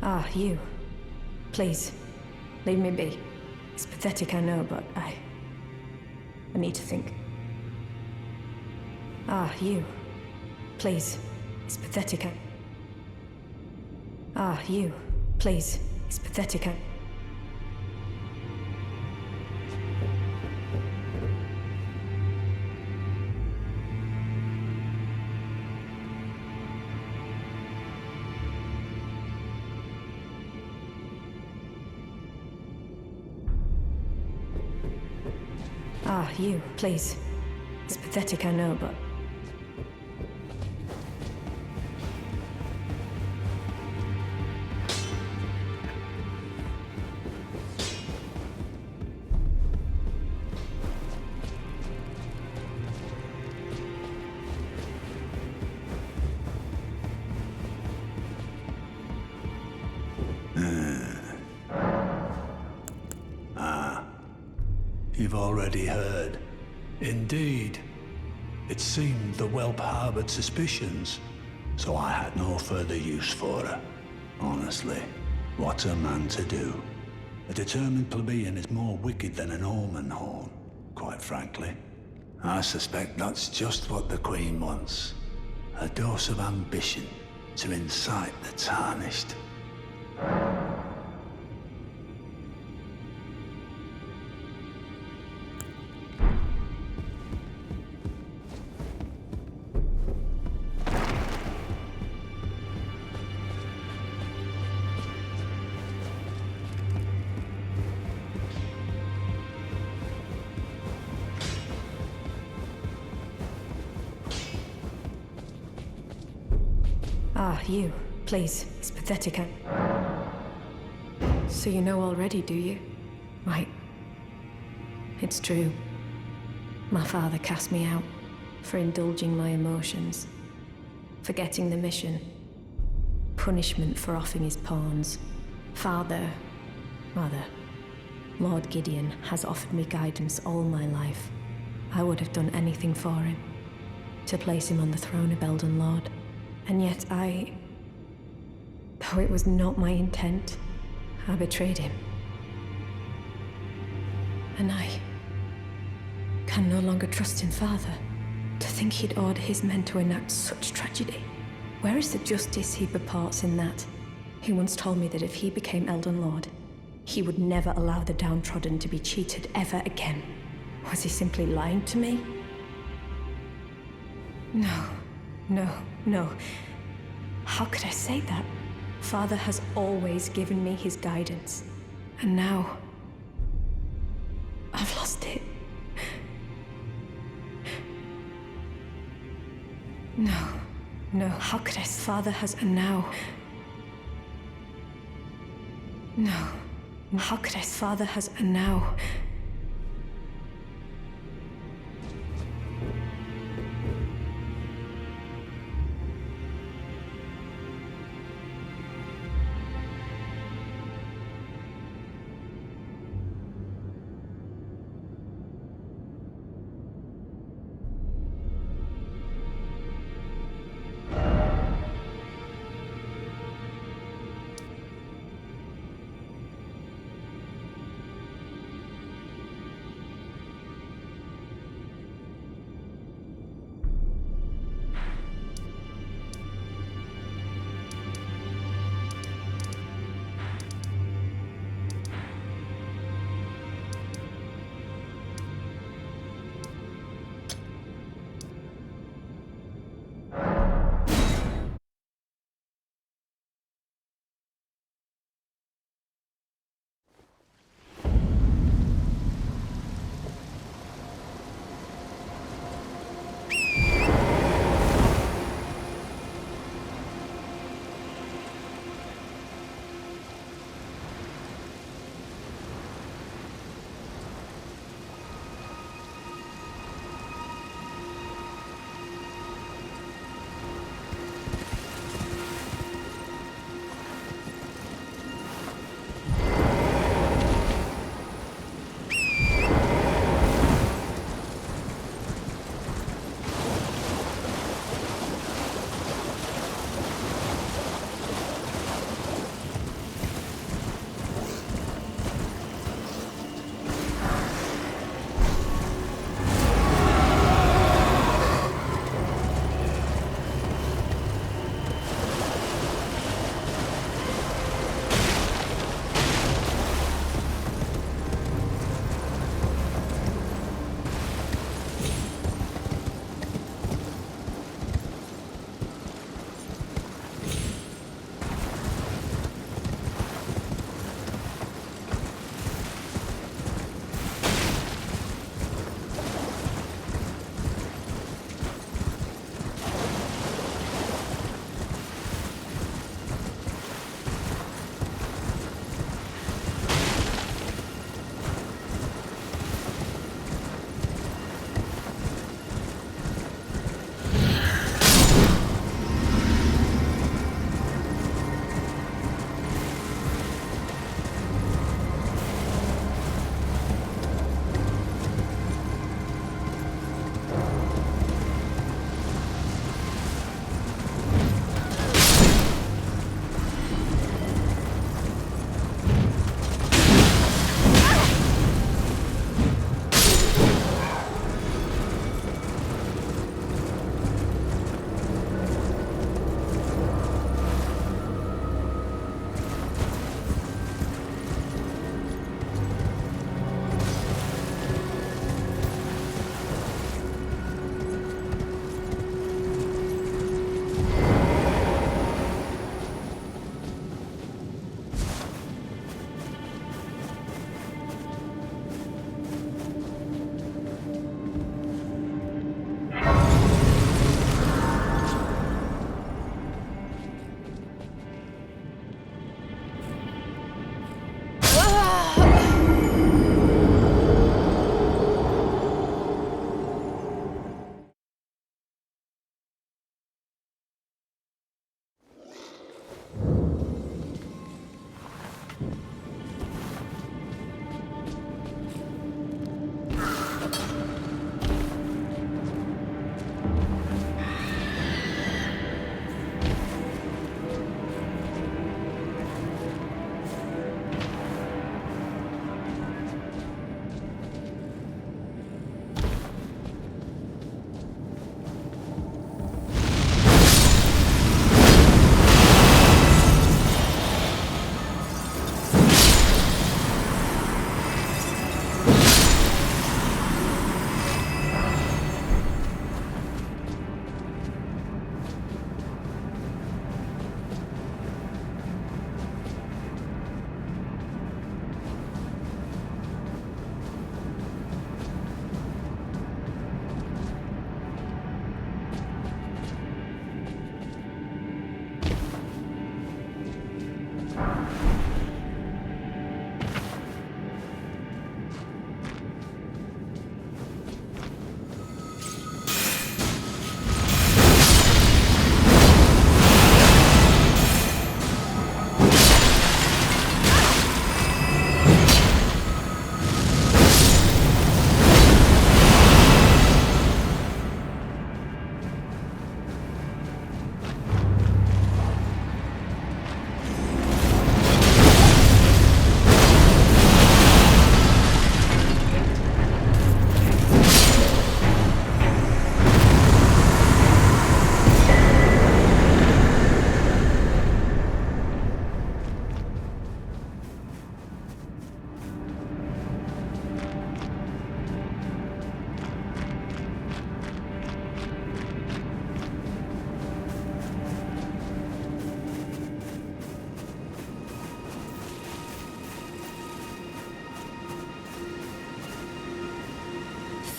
Ah, you. Please, leave me be. It's pathetic, I know, but I need to think. Ah, you. Please, it's pathetic, Ah, you. Please, it's pathetic, Ah, you, please. It's pathetic, I know, but... You've already heard. Indeed. It seemed the whelp harbored suspicions. so I had no further use for her. Honestly, what's a man to do? A determined plebeian is more wicked than an omen horn, quite frankly. I suspect that's just what the Queen wants. A dose of ambition to incite the tarnished. Ah, you. Please, it's pathetic. So you know already, do you? Right. It's true. My father cast me out for indulging my emotions, forgetting the mission, punishment for offing his pawns. Lord Gideon has offered me guidance all my life. I would have done anything for him, to place him on the throne of Elden Lord. And yet though it was not my intent, I betrayed him. And I can no longer trust in Father. To think he'd order his men to enact such tragedy. Where is the justice he purports in that? He once told me that if he became Elden Lord, he would never allow the downtrodden to be cheated ever again. Was he simply lying to me? No. How could I say that? Father has always given me his guidance. And now, I've lost it. No, how could I? Father has, and now... No, how could I? Father has, and now...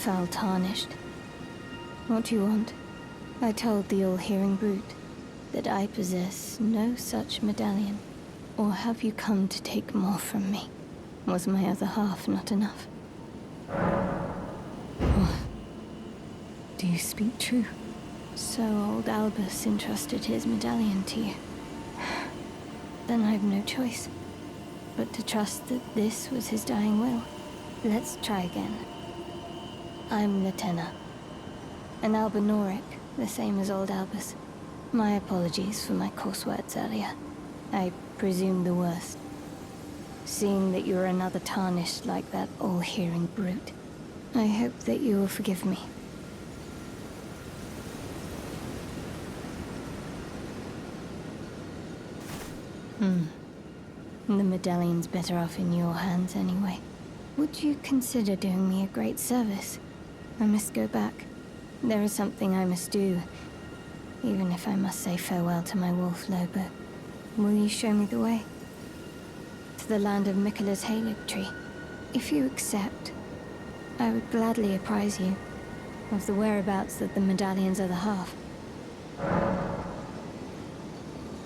foul tarnished. What do you want? I told the all-hearing brute that I possess no such medallion. Or have you come to take more from me? Was my other half not enough? Oh. Do you speak true? So old Albus entrusted his medallion to you. Then I've no choice but to trust that this was his dying will. Let's try again. I'm Latenna, an Albinoric, the same as old Albus. My apologies for my coarse words earlier. I presumed the worst. Seeing that you're another tarnished like that all-hearing brute, I hope that you will forgive me. The medallion's better off in your hands anyway. Would you consider doing me a great service? I must go back. There is something I must do, even if I must say farewell to my wolf Lobo. Will you show me the way? To the land of Miquella's Halig tree. If you accept, I would gladly apprise you of the whereabouts of the medallion's other half.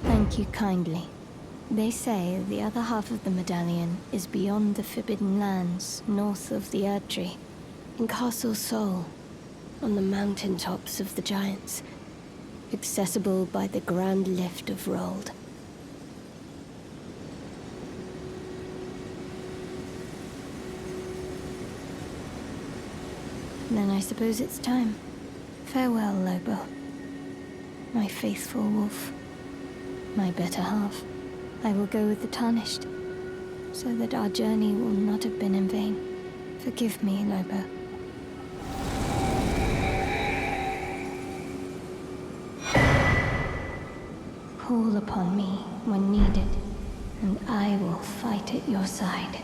Thank you kindly. They say the other half of the medallion is beyond the Forbidden Lands, north of the Erd Tree, in Castle Sol, on the mountaintops of the Giants, accessible by the Grand Lift of Rold. Then I suppose it's time. Farewell, Lobo. My faithful wolf. My better half. I will go with the Tarnished, so that our journey will not have been in vain. Forgive me, Lobo. Call upon me when needed, and I will fight at your side.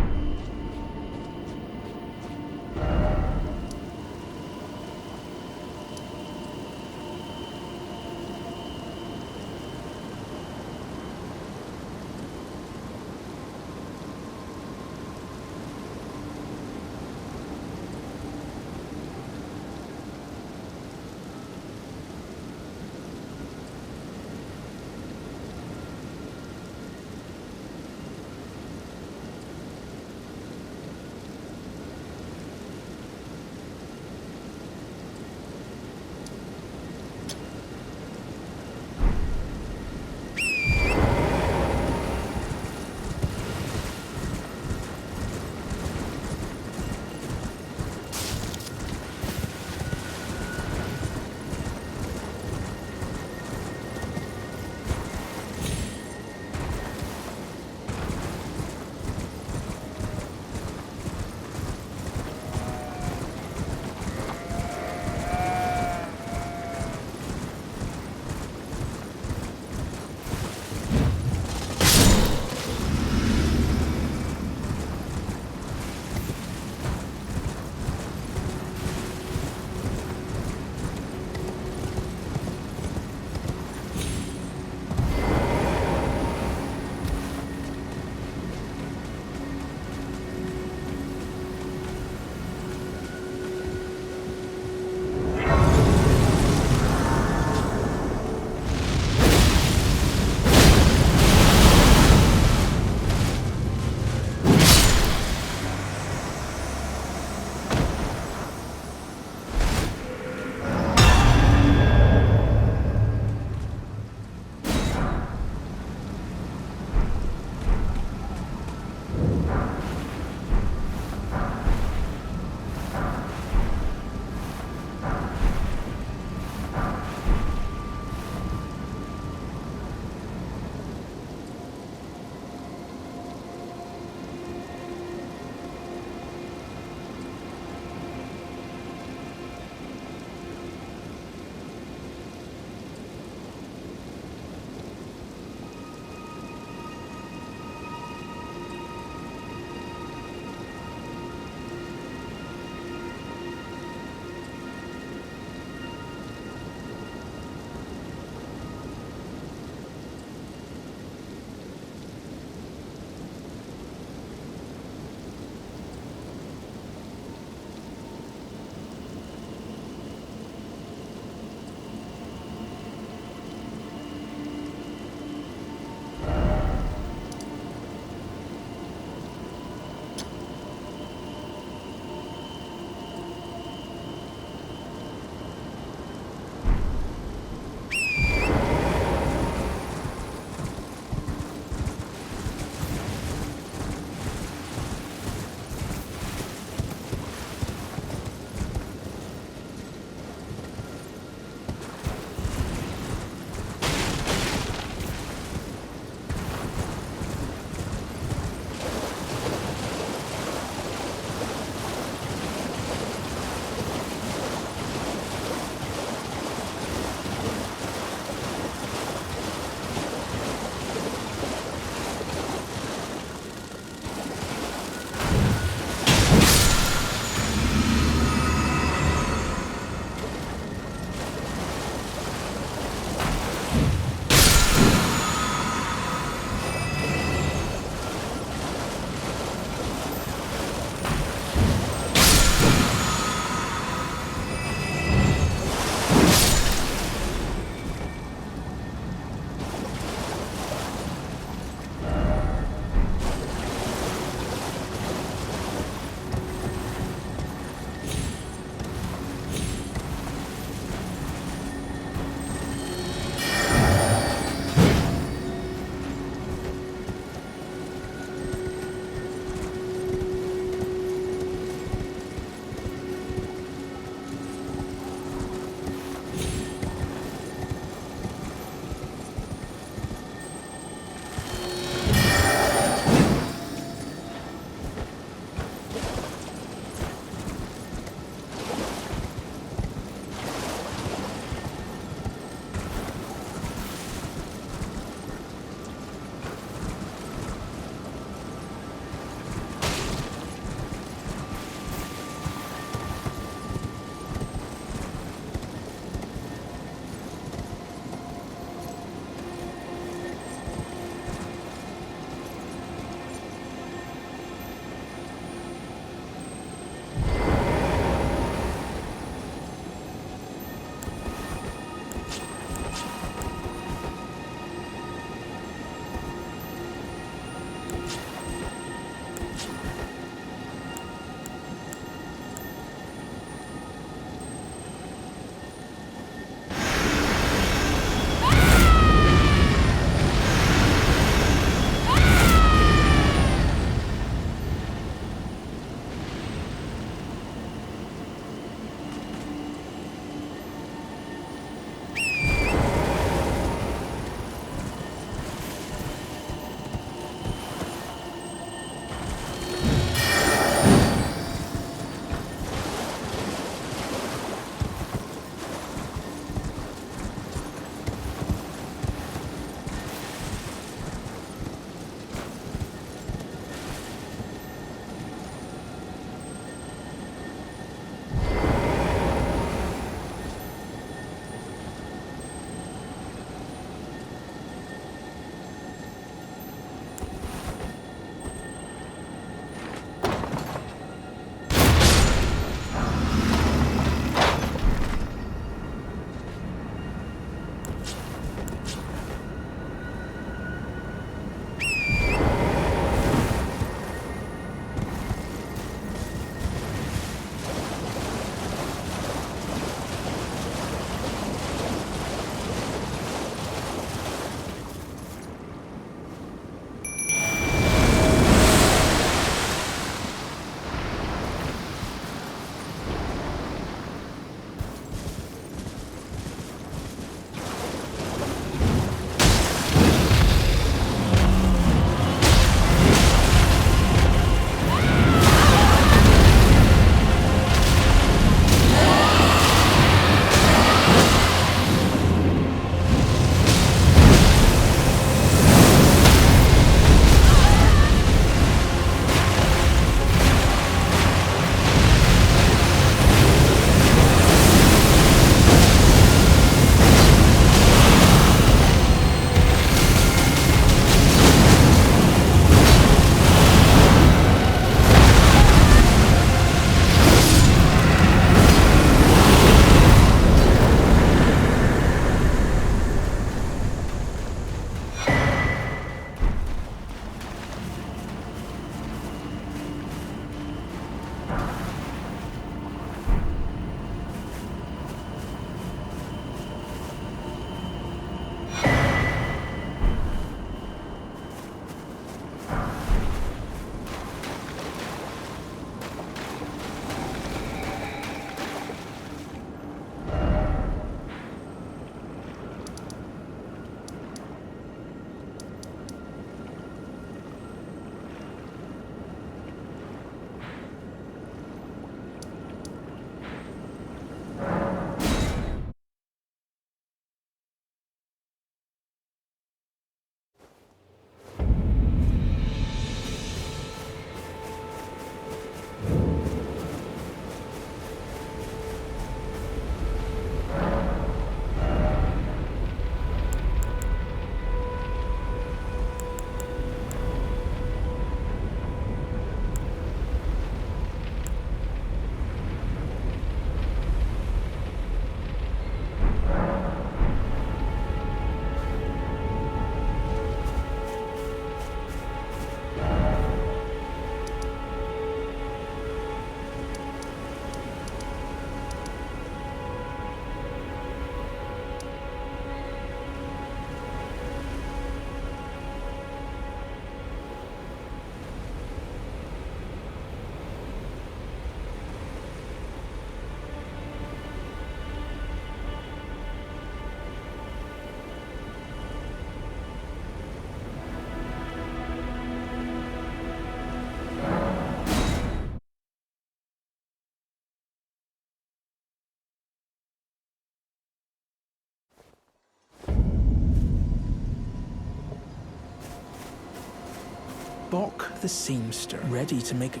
Bock the seamster, ready to make a...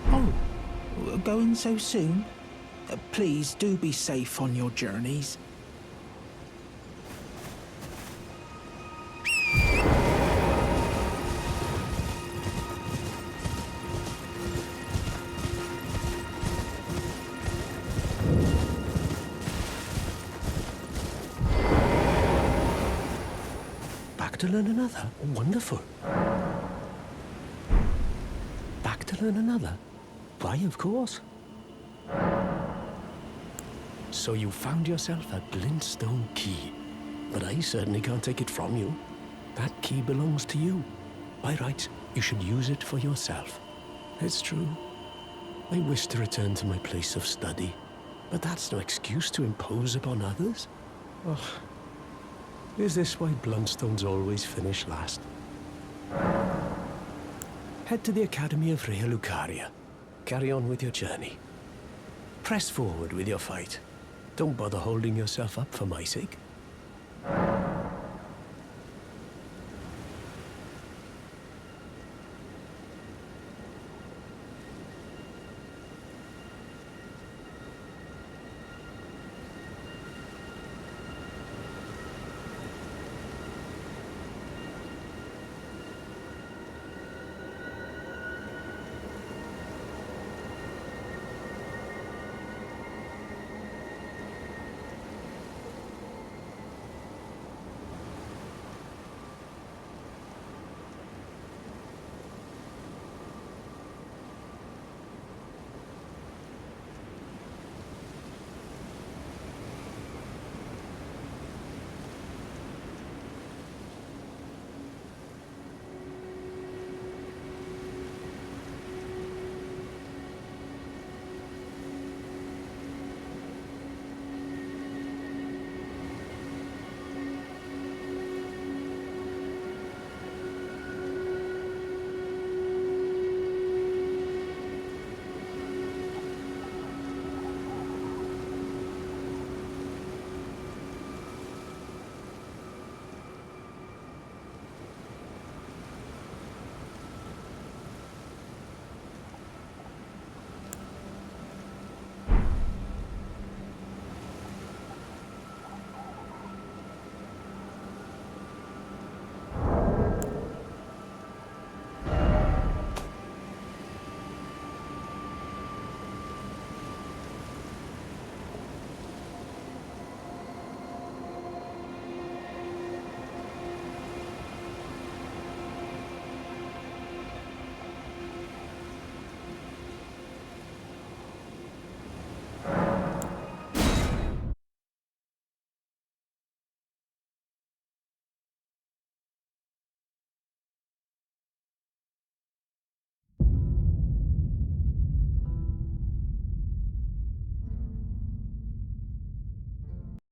Oh, going so soon? Please do be safe on your journeys. Back to learn another? Wonderful. Back to learn another? Why, of course. So you found yourself a glintstone key, but I certainly can't take it from you. That key belongs to you. By rights, you should use it for yourself. It's true. I wish to return to my place of study, but that's no excuse to impose upon others. Ugh. Is this why Bluntstones always finish last? Head to the Academy of Rea Lucaria. Carry on with your journey. Press forward with your fight. Don't bother holding yourself up for my sake.